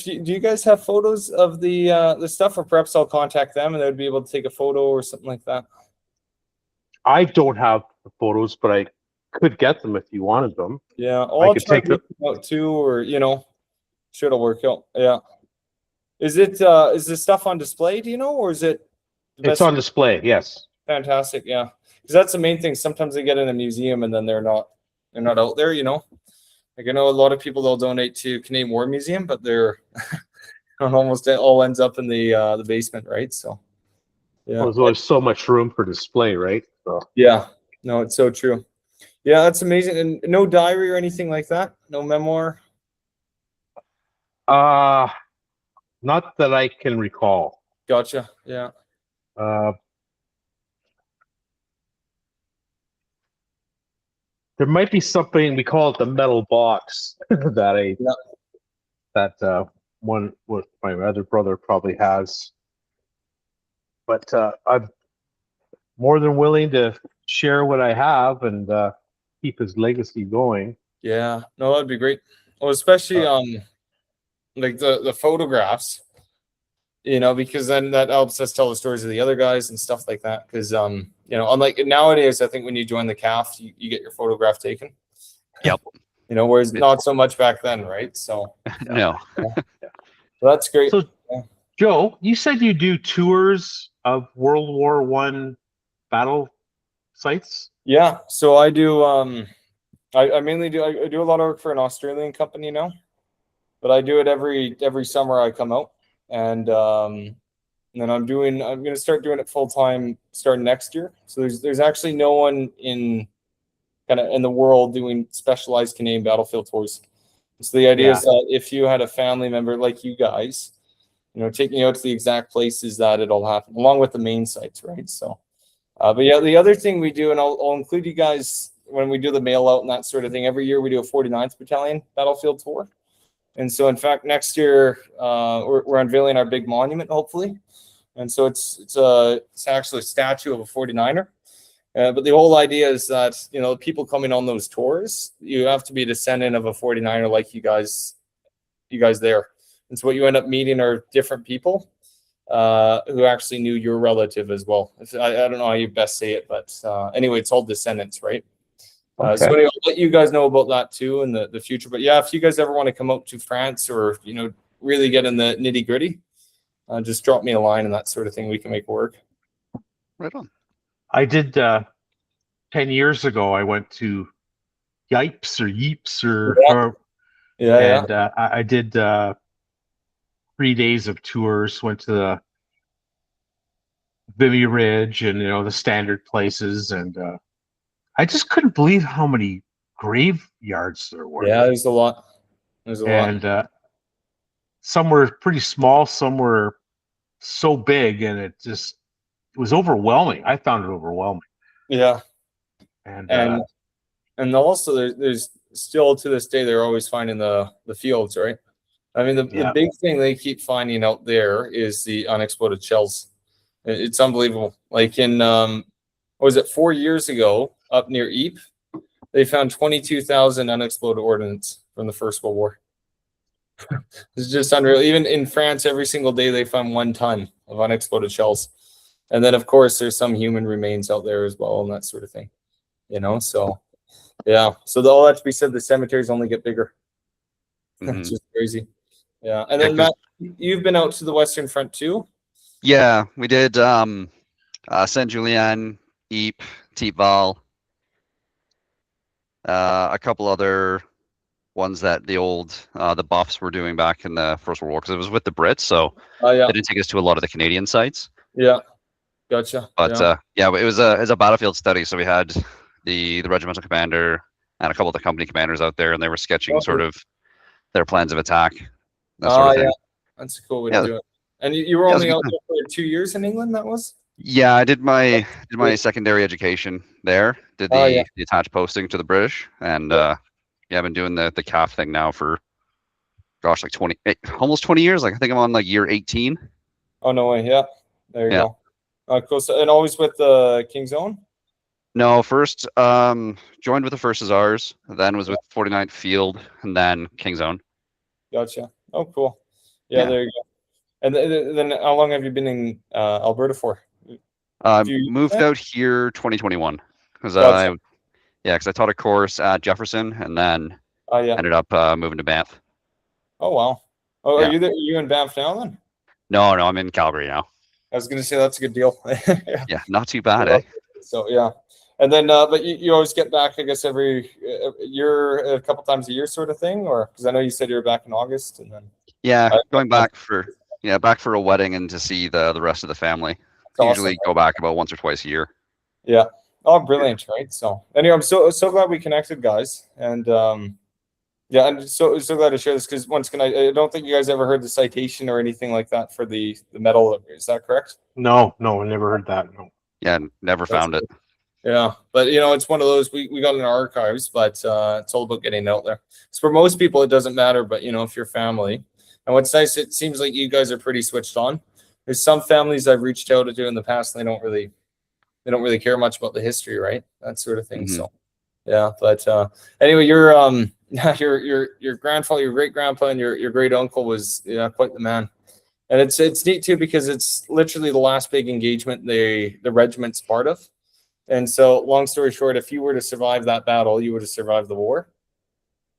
do you guys have photos of the stuff, or perhaps I'll contact them and they would be able to take a photo or something like that. I don't have the photos, but I could get them if you wanted them. Yeah, I could take them out too, or sure it'll work out. Yeah. Is this stuff on display? Do you know, or is it? It's on display. Yes. Fantastic. Yeah, because that's the main thing. Sometimes they get in a museum and then they're not out there. Like I know a lot of people they'll donate to Canadian War Museum, but they're almost it all ends up in the basement, right? So yeah, well, there's so much room for display, right? So yeah, no, it's so true. Yeah, that's amazing. And no diary or anything like that. No memoir. Not that I can recall. Gotcha. Yeah. There might be something, we call it the metal box that one with my other brother probably has. But I'm more than willing to share what I have and keep his legacy going. Yeah, no, that'd be great. Well, especially like the photographs, because then that helps us tell the stories of the other guys and stuff like that. Because unlike nowadays, I think when you join the CAF, you get your photograph taken. Yep. Whereas not so much back then, right? So No. Well, that's great. So, Joe, you said you do tours of World War One battle sites? Yeah, so I do. I mainly do. I do a lot of work for an Australian company now, but I do it every summer. I come out and then I'm going to start doing it full time starting next year. So there's actually no one in the world doing specialized Canadian battlefield tours. So the idea is that if you had a family member like you guys, taking you out to the exact places that it'll happen, along with the main sites, right? So, but yeah, the other thing we do, and I'll include you guys when we do the mail out and that sort of thing. Every year we do a 49th Battalion battlefield tour. And so, in fact, next year we're unveiling our big monument, hopefully. And so it's actually a statue of a 49er. But the whole idea is that, people coming on those tours, you have to be a descendant of a 49er like you guys there. And so what you end up meeting are different people who actually knew your relative as well. I don't know how you best say it, but anyway, it's all descendants, right? So anyway, I'll let you guys know about that too in the future. But yeah, if you guys ever want to come out to France or, really get in the nitty gritty, just drop me a line and that sort of thing. We can make it work. Right on. I did 10 years ago. I went to Yipes or Yeeps I did 3 days of tours. Went to the Vimy Ridge and the standard places, and I just couldn't believe how many graveyards there were. Yeah, there's a lot. And some were pretty small, some were so big, and it was overwhelming. I found it overwhelming. Yeah. And also there's still to this day they're always finding the fields, right? I mean, the big thing they keep finding out there is the unexploded shells. It's unbelievable. Like in what was it, 4 years ago up near Ypres, they found 22,000 unexploded ordnance from the First World War. It's just unreal. Even in France, every single day they find 1 ton of unexploded shells. And then, of course, there's some human remains out there as well and that sort of thing. So yeah. So all that to be said, the cemeteries only get bigger. It's just crazy. Yeah. And then Matt, you've been out to the Western Front too? Yeah, we did Saint Julien, Ypres, Thiepval, a couple other ones that the Buffs were doing back in the First World War, because it was with the Brits, so they didn't take us to a lot of the Canadian sites. Yeah, gotcha. But it was a battlefield study, so we had the regimental commander and a couple of the company commanders out there, and they were sketching sort of their plans of attack. That sort of thing. Yeah, that's a cool way to do it. And you were only out there for 2 years in England, that was? Yeah, I did my secondary education there. Did the attached posting to the British, and I've been doing the CAF thing now for like almost 20 years. Like I think I'm on like year 18. Oh no way! Yeah, there you go. Cool. So, and always with the King's Own? No, first joined with the First Hussars, then was with 49th Field, and then King's Own. Gotcha. Oh, cool. Yeah, there you go. And then how long have you been in Alberta for? Moved out here 2021 because because I taught a course at Jefferson and then ended up moving to Banff. Oh wow! Oh, are you in Banff now then? No, I'm in Calgary now. I was gonna say that's a good deal. Yeah, not too bad, eh? So yeah, and then but you always get back, I guess, every year, a couple times a year, sort of thing, or because I know you said you were back in August, and then going back for a wedding and to see the rest of the family. Usually go back about once or twice a year. Yeah. Oh, brilliant, right? So anyway, I'm so glad we connected, guys, and I'm so glad to share this because once again, I don't think you guys ever heard the citation or anything like that for the medal. Is that correct? No, I never heard that. No. Yeah, never found it. Yeah, but it's one of those we got in our archives, but it's all about getting it out there. So for most people, it doesn't matter, but if you're family, and what's nice, it seems like you guys are pretty switched on. There's some families I've reached out to in the past, and they don't really care much about the history, right? That sort of thing. Mm-hmm. So yeah, but anyway, your grandfather, your great grandpa, and your great uncle was quite the man. And it's neat too because it's literally the last big engagement the regiment's part of. And so, long story short, if you were to survive that battle, you would have survived the war.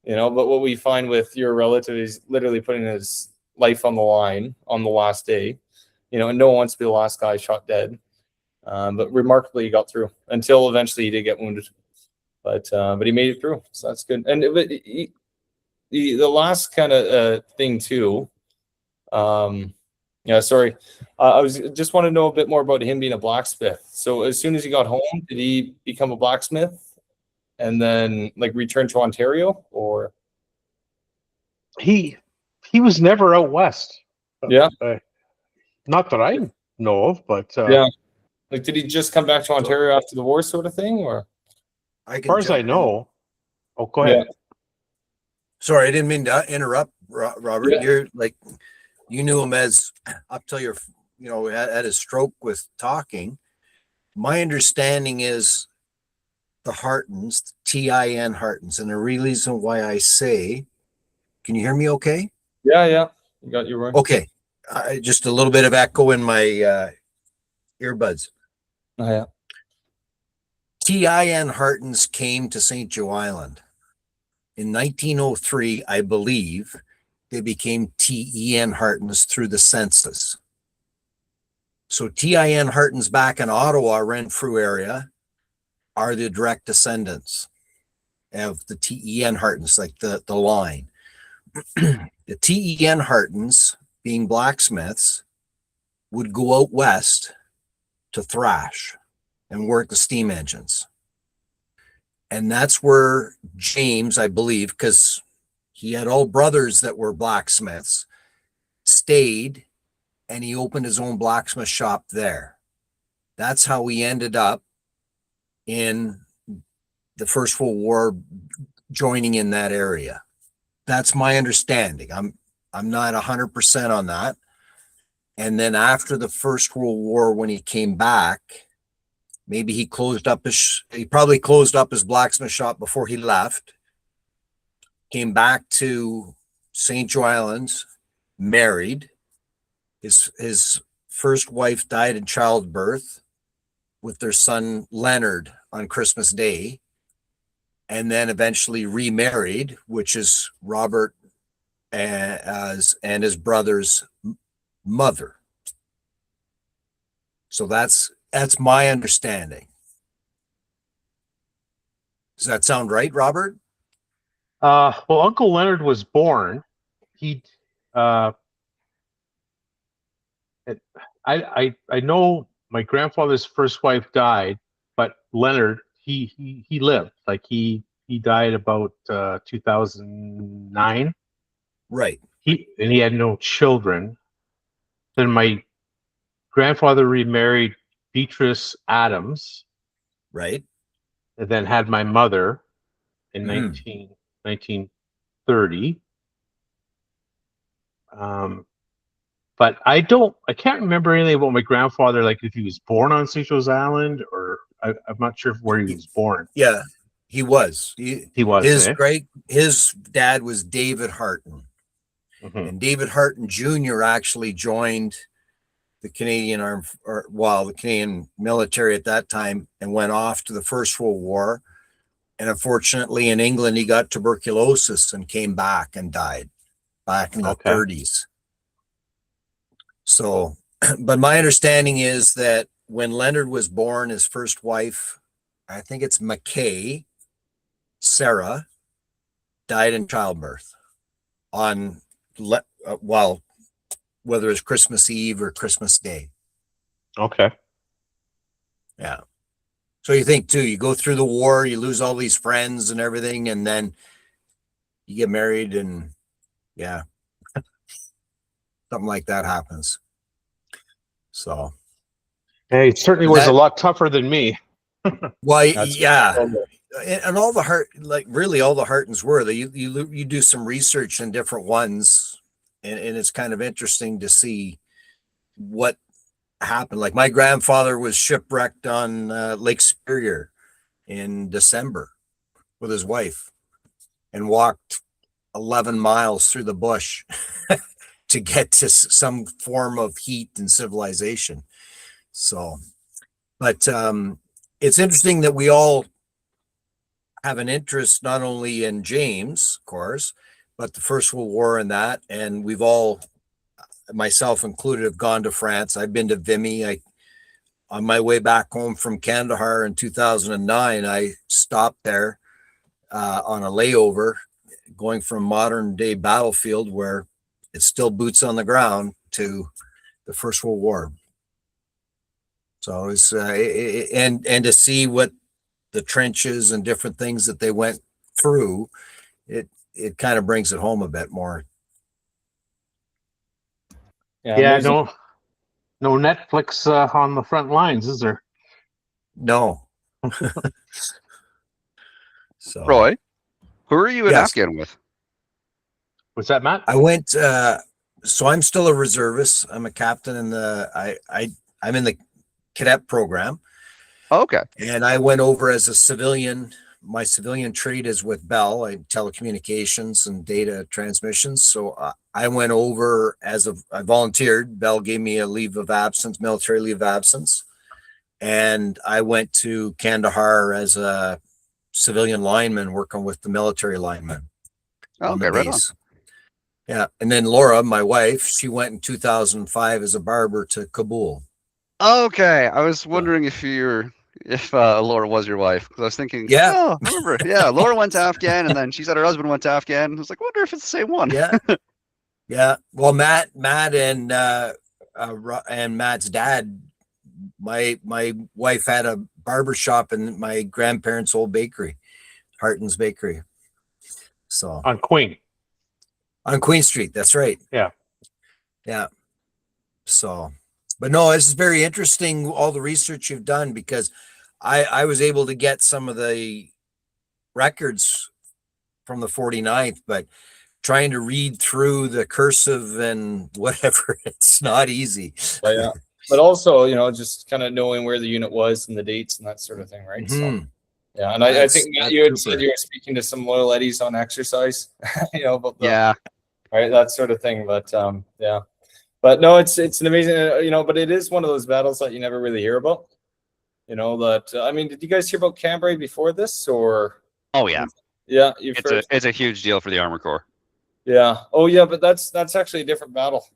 But what we find with your relative is literally putting his life on the line on the last day. and no one wants to be the last guy shot dead. But remarkably, he got through until eventually he did get wounded. But he made it through, so that's good. And the last kind of thing too. Yeah, sorry. I was just want to know a bit more about him being a blacksmith. So as soon as he got home, did he become a blacksmith and then like return to Ontario, or? He was never out west. Yeah. Not that I know of, but Yeah. Like, did he just come back to Ontario after the war, sort of thing, or? As far as I know. Oh, go ahead. Yeah. Sorry, I didn't mean to interrupt, Robert. Yeah. You're like, you knew him as up till your, at his stroke with talking. My understanding is the Hartens, TIN Hartens, and the reason why I say, can you hear me okay? Yeah. You got your word. Okay. Just a little bit of echo in my earbuds. Oh, yeah. TIN Hartens came to St. Joe Island. In 1903, I believe, they became TEN Hartens through the census. So TIN Hartens back in Ottawa, Renfrew area, are the direct descendants of the TEN Hartens, like the line. The TEN Hartens, being blacksmiths, would go out west to thrash and work the steam engines. And that's where James, I believe, because he had all brothers that were blacksmiths, stayed, and he opened his own blacksmith shop there. That's how he ended up in the First World War, joining in that area. That's my understanding. I'm not 100% on that. And then after the First World War, when he came back, maybe he probably closed up his blacksmith shop before he left, came to St. Joe Islands, married. His first wife died in childbirth with their son Leonard on Christmas Day, and then eventually remarried, which is Robert and his brother's mother. So that's my understanding. Does that sound right, Robert? Well, Uncle Leonard was born. I know my grandfather's first wife died, but Leonard, he lived. Like he died about 2009. Right. He had no children. Then my grandfather remarried Beatrice Adams. Right. And then had my mother in 1930. But I can't remember anything about my grandfather, like if he was born on St. Joe's Island, or I'm not sure where he was born. Yeah, he was. He was. His dad was David Harten. Mm-hmm. And David Harten Jr. actually joined the Canadian the Canadian military at that time, and went off to the First World War. And unfortunately, in England, he got tuberculosis and came back and died back in the 30s. So, but my understanding is that when Leonard was born, his first wife, I think it's McKay, Sarah, died in childbirth on, whether it's Christmas Eve or Christmas Day. Okay. Yeah. So you think too, you go through the war, you lose all these friends and everything, and then you get married, and yeah, something like that happens. So, hey, it certainly was a lot tougher than me. Well, yeah, and all the all the Hartens were. You do some research in different ones, and it's kind of interesting to see what happened. Like my grandfather was shipwrecked on Lake Superior in December with his wife, and walked 11 miles through the bush to get to some form of heat and civilization. So, but it's interesting that we all have an interest not only in James, of course, but the First World War and that, and we've all myself included, have gone to France. I've been to Vimy. On my way back home from Kandahar in 2009, I stopped there on a layover, going from modern day battlefield where it's still boots on the ground to the First World War. So it's and to see what the trenches and different things that they went through, it kind of brings it home a bit more. Yeah, no Netflix on the front lines, is there? No. So Roy, who are you in Yes. Afghan with? What's that, Matt? I went. So I'm still a reservist. I'm a captain in the. I'm in the cadet program, Oh, okay. and I went over as a civilian. My civilian trade is with Bell, telecommunications and data transmissions. So I went over I volunteered. Bell gave me a leave of absence, military leave of absence, and I went to Kandahar as a civilian lineman working with the military linemen Oh, on okay, the right on. base. Yeah, and then Laura, my wife, she went in 2005 as a barber to Kabul. Okay, I was wondering if Laura was your wife, because I was thinking, Yeah. oh, I remember, yeah, Laura went to Afghan, and then she said her husband went to Afghan. I was like, I wonder if it's the same one. Yeah, yeah. Well, Matt, and Matt's dad. My wife had a barber shop in my grandparents' old bakery, Harten's Bakery. So On Queen. on Queen Street, that's right. Yeah. Yeah. So, but no, this is very interesting, all the research you've done, because I was able to get some of the records from the 49th, but trying to read through the cursive and whatever, it's not easy. But yeah, but also, just kind of knowing where the unit was and the dates and that sort of thing, right? So Mhm. yeah, and I That's- think Matt, that's you had super. said you were speaking to some loyal Eddies on exercise, about the, Yeah, right, that sort of thing. But yeah, but no, it's an amazing, but it is one of those battles that you never really hear about. I mean, did you guys hear about Cambrai before this, or? oh yeah, Yeah, you've heard. it's a huge deal for the Armor Corps. Yeah. Oh yeah, but that's actually a different battle.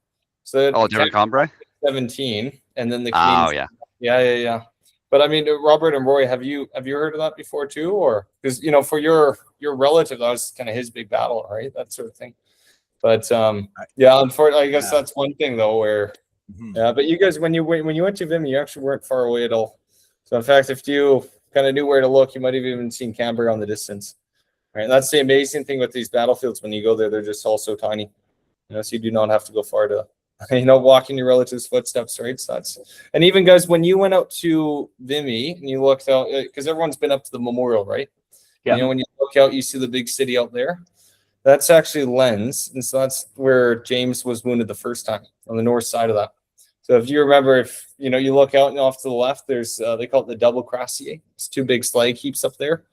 So Oh, different Cambrai? 17, and then the Oh Canadians. yeah. Yeah. But I mean, Robert and Roy, have you heard of that before too, or because for your relative, that was kind of his big battle, right? That sort of thing. But yeah, unfortunately, I guess Yeah. that's one thing though, where Mhm. yeah. But you guys, when you went to Vimy, you actually weren't far away at all. So in fact, if you kind of knew where to look, you might have even seen Cambrai on the distance. Right, and that's the amazing thing with these battlefields. When you go there, they're just all so tiny. So you do not have to go far to, walk in your relatives' footsteps, right? So and even guys, when you went out to Vimy and you looked out, because everyone's been up to the memorial, right? Yeah. When you look out, you see the big city out there. That's actually Lens, and so that's where James was wounded the first time, on the north side of that. So if you remember, if you look out and off to the left, there's they call it the double crassier. It's two big slag heaps up there.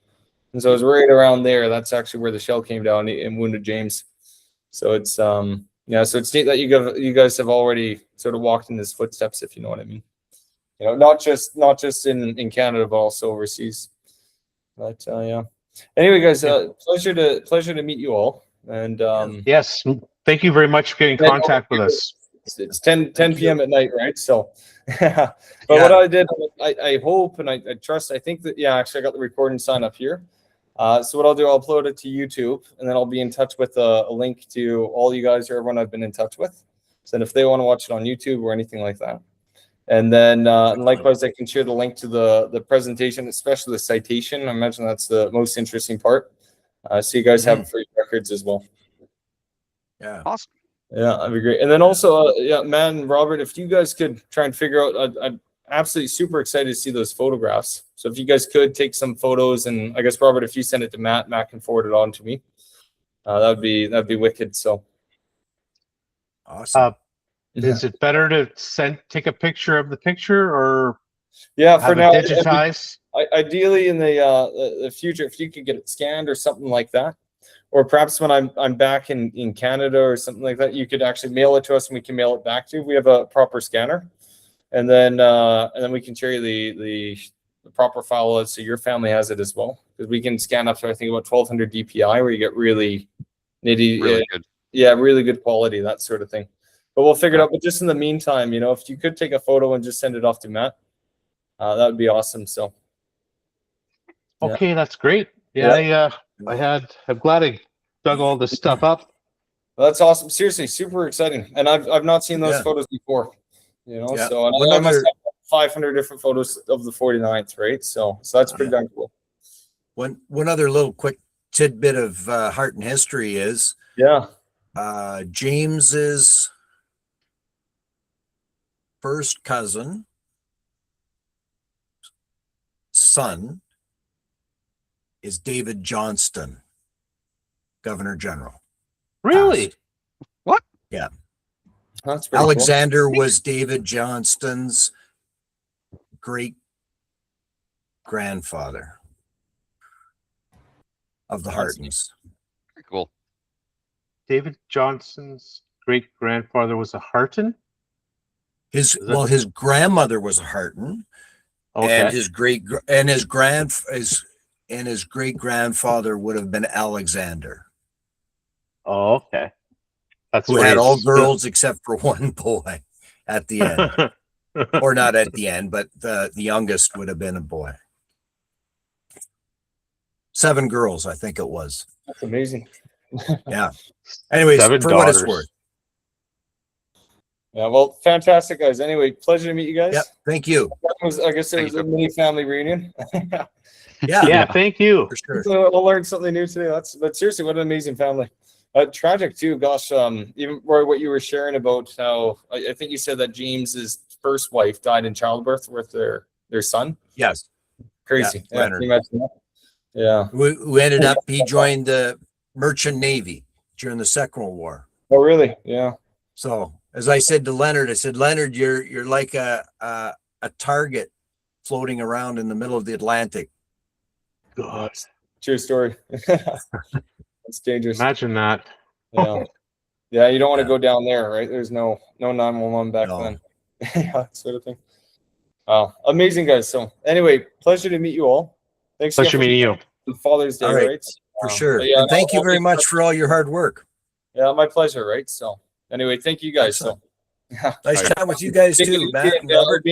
And so it's right around there. That's actually where the shell came down and wounded James. So it's so it's neat that you guys have already sort of walked in his footsteps, if you know what I mean. Not just in Canada, but also overseas. But yeah. Anyway, guys, pleasure to meet you all. And Yes. Thank you very much for getting in contact with us. it's 10 p.m. at night, right? So yeah. But Yeah. what I did, I hope and I trust, I think that actually I got the recording sign up here. So what I'll do, I'll upload it to YouTube, and then I'll be in touch with a link to all you guys or everyone I've been in touch with. So if they want to watch it on YouTube or anything like that. And then likewise, I can share the link to the presentation, especially the citation. I imagine that's the most interesting part. So you guys have it for your records as well. Yeah. Awesome. Yeah, that'd be great. And then also, Matt and Robert, if you guys could try and figure out, I'm absolutely super excited to see those photographs. So if you guys could take some photos, and I guess Robert, if you send it to Matt can forward it on to me. That'd be wicked. So Awesome. Is it better to take a picture of the picture, or yeah, have for it now, digitized? ideally in the future, if you could get it scanned or something like that, or perhaps when I'm back in Canada or something like that, you could actually mail it to us and we can mail it back to you. We have a proper scanner, and then we can share you the proper file so your family has it as well, because we can scan up to I think about 1200 DPI, where you get really nitty, Really good. yeah, really good quality, that sort of thing. But we'll figure it out. But just in the meantime, if you could take a photo and just send it off to Matt, that would be awesome. So. Yeah. Okay, that's great. Yeah, I'm glad I dug all this stuff up. Well, that's awesome. Seriously, super exciting. And I've not seen those photos before, Yeah. so and I must have 500 different photos of the 49th, right? So that's pretty darn cool. One other little quick tidbit of Harten history is James's first cousin son is David Johnston, Governor General. Really? Passed. What? Yeah. That's pretty Alexander was David Johnston's great grandfather of the Hartens. Very cool. David Johnson's great grandfather was a Harten? His grandmother was a Harten, and his great grandfather would have been Alexander. Oh, okay. That's who had all girls except for one boy at the end. Or not at the end, but the youngest would have been a boy. 7 girls, I think it was. That's amazing. Yeah. Anyways, 7 for what it's daughters. worth. Yeah, well, fantastic, guys. Anyway, pleasure to meet you guys. Yep. Thank you. I guess it was a mini family reunion. Yeah. Thank you. For sure. So we'll learn something new today. But seriously, what an amazing family. Tragic too. Gosh, even Roy, what you were sharing about how I think you said that James's first wife died in childbirth with their son. Yes. Crazy. Yeah, Leonard. Can you imagine that? Yeah. We ended up, he joined the Merchant Navy during the Second World War. Oh, really? Yeah. So as I said to Leonard, I said, Leonard, you're like a target floating around in the middle of the Atlantic. God. True story. It's dangerous. Imagine that. Yeah. Yeah, you don't want to go down there, right? There's no 911 back then. Yeah, sort of thing. Wow. Amazing, guys. So anyway, pleasure to meet you all. Thanks. Pleasure meeting you. Father's Day, All right. right? For sure. Yeah, And thank you very much for all your hard work. Yeah, my pleasure, right? So anyway, thank you guys. Excellent. So Nice chat with you guys too, Matt and Robert.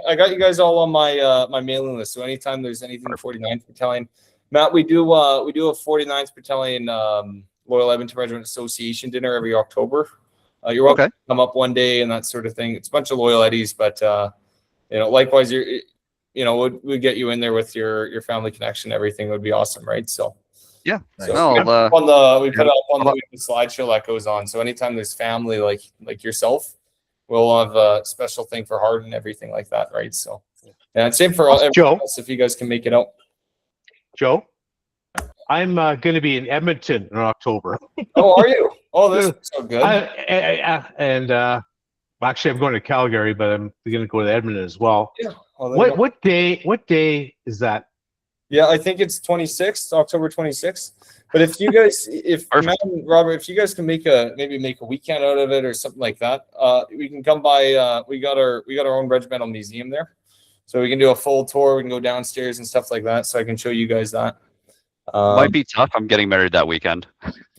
I got you guys all on my my mailing list. So anytime there's anything 49th Battalion, Matt, we do a 49th Battalion Loyal Edmonton Regiment Association dinner every October. You're welcome to come up one day and that sort of thing. It's a bunch of loyal Eddies, but likewise, we'd get you in there with your family connection. Everything would be awesome, right? So yeah. So we put it up on the slideshow that goes on. So anytime there's family like yourself, we'll have a special thing for Harten and everything like that, right? So and same for all Joe. else if you guys can make it out. Joe, I'm going to be in Edmonton in October. Oh, are you? Oh, this is so good. Actually, I'm going to Calgary, but I'm going to go to Edmonton as well. Yeah. Well, What day is that? Yeah, I think it's 26th, October 26th. But if you guys, Matt and Robert, if you guys can maybe make a weekend out of it or something like that, we can come by. We got our own regimental museum there, so we can do a full tour. We can go downstairs and stuff like that. So I can show you guys that. Might be tough. I'm getting married that weekend.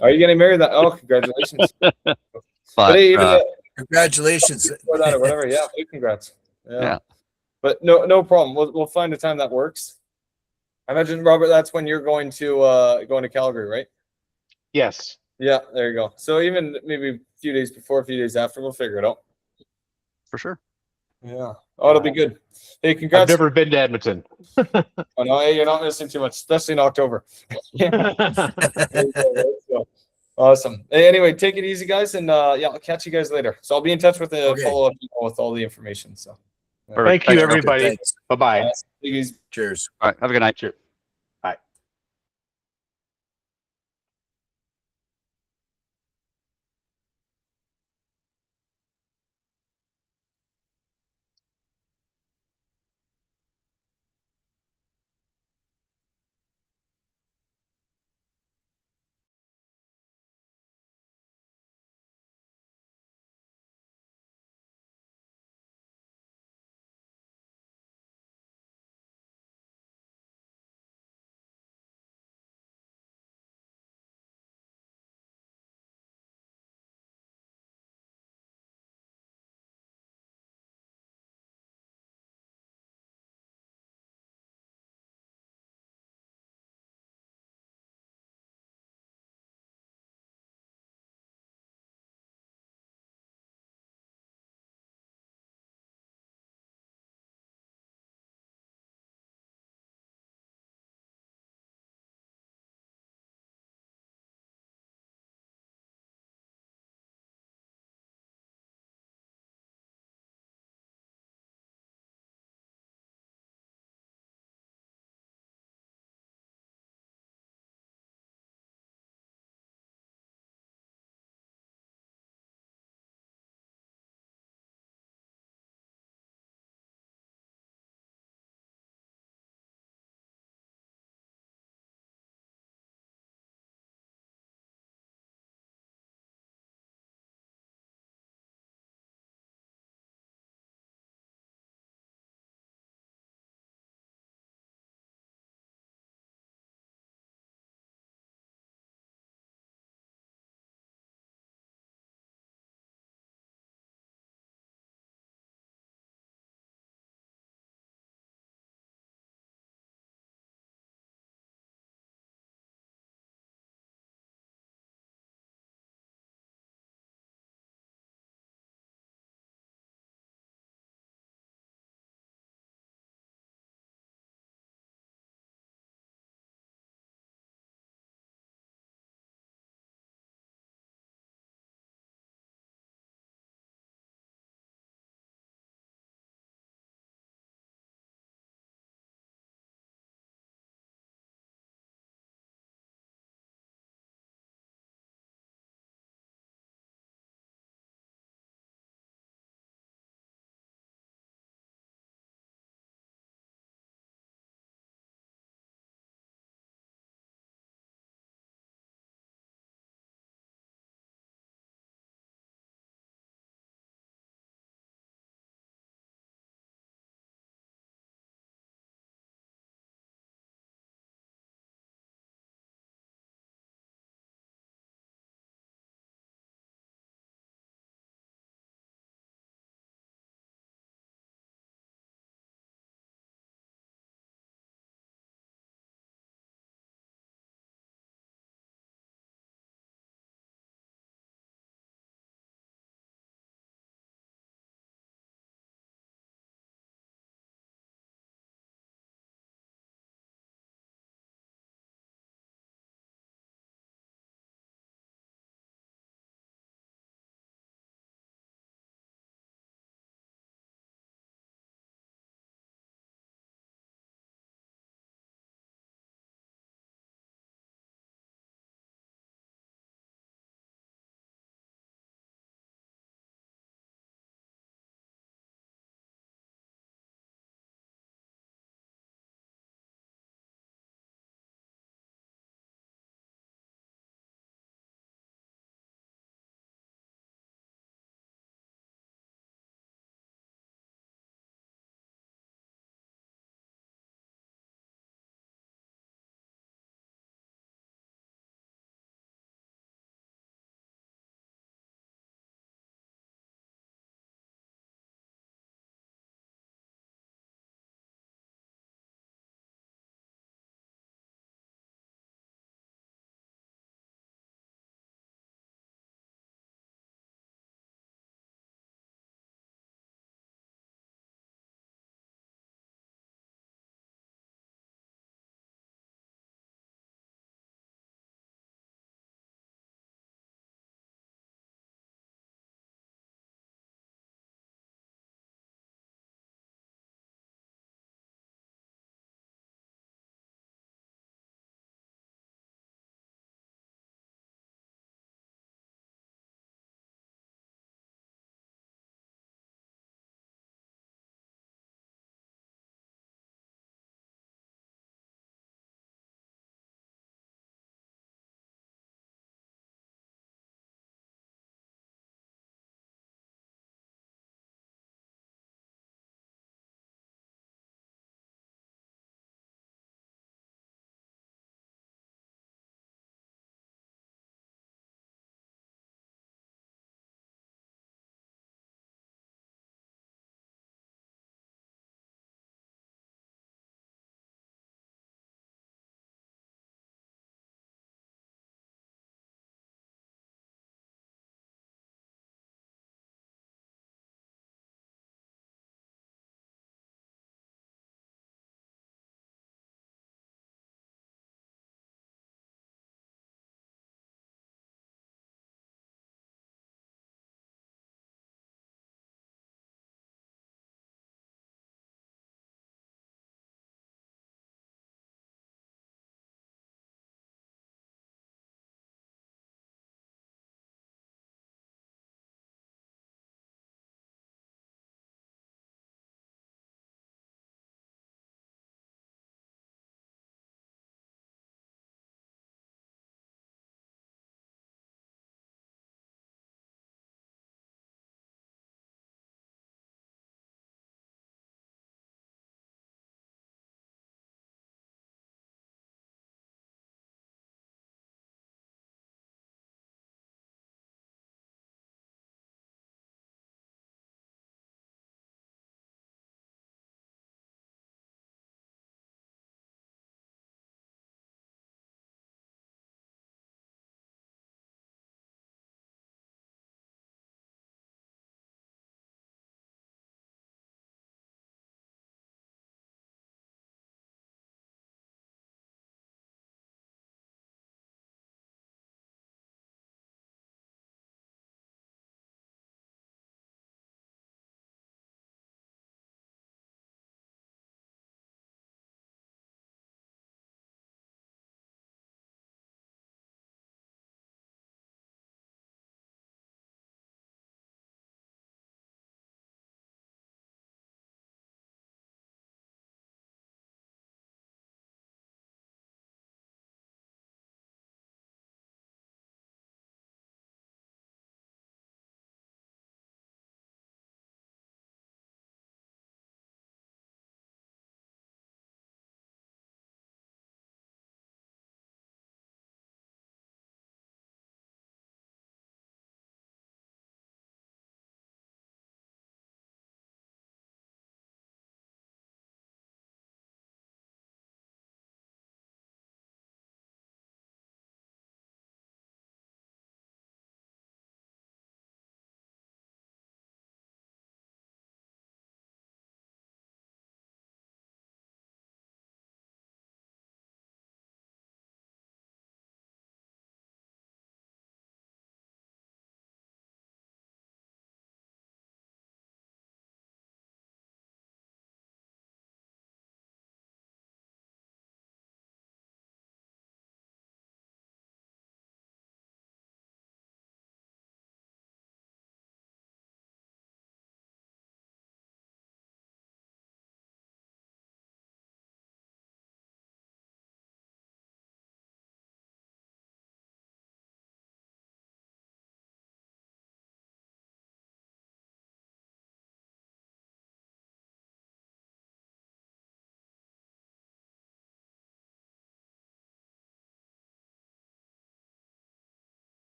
Are you getting married? Oh, congratulations! But hey, congratulations. Or that or whatever. Yeah, congrats. Yeah. But no problem. We'll find a time that works. I imagine, Robert, that's when you're going to Calgary, right? Yes. Yeah, there you go. So even maybe a few days before, a few days after, we'll figure it out. For sure. Yeah. Oh, it'll be good. Hey, congrats. I've never been to Edmonton. Oh, no, hey, you're not missing too much, especially in October. So, awesome. Hey, anyway, take it easy, guys, and I'll catch you guys later. So I'll be in touch with the follow-up with all the information. So Thank you, everybody. Bye-bye. Cheers. All right. Have a good night. Cheers.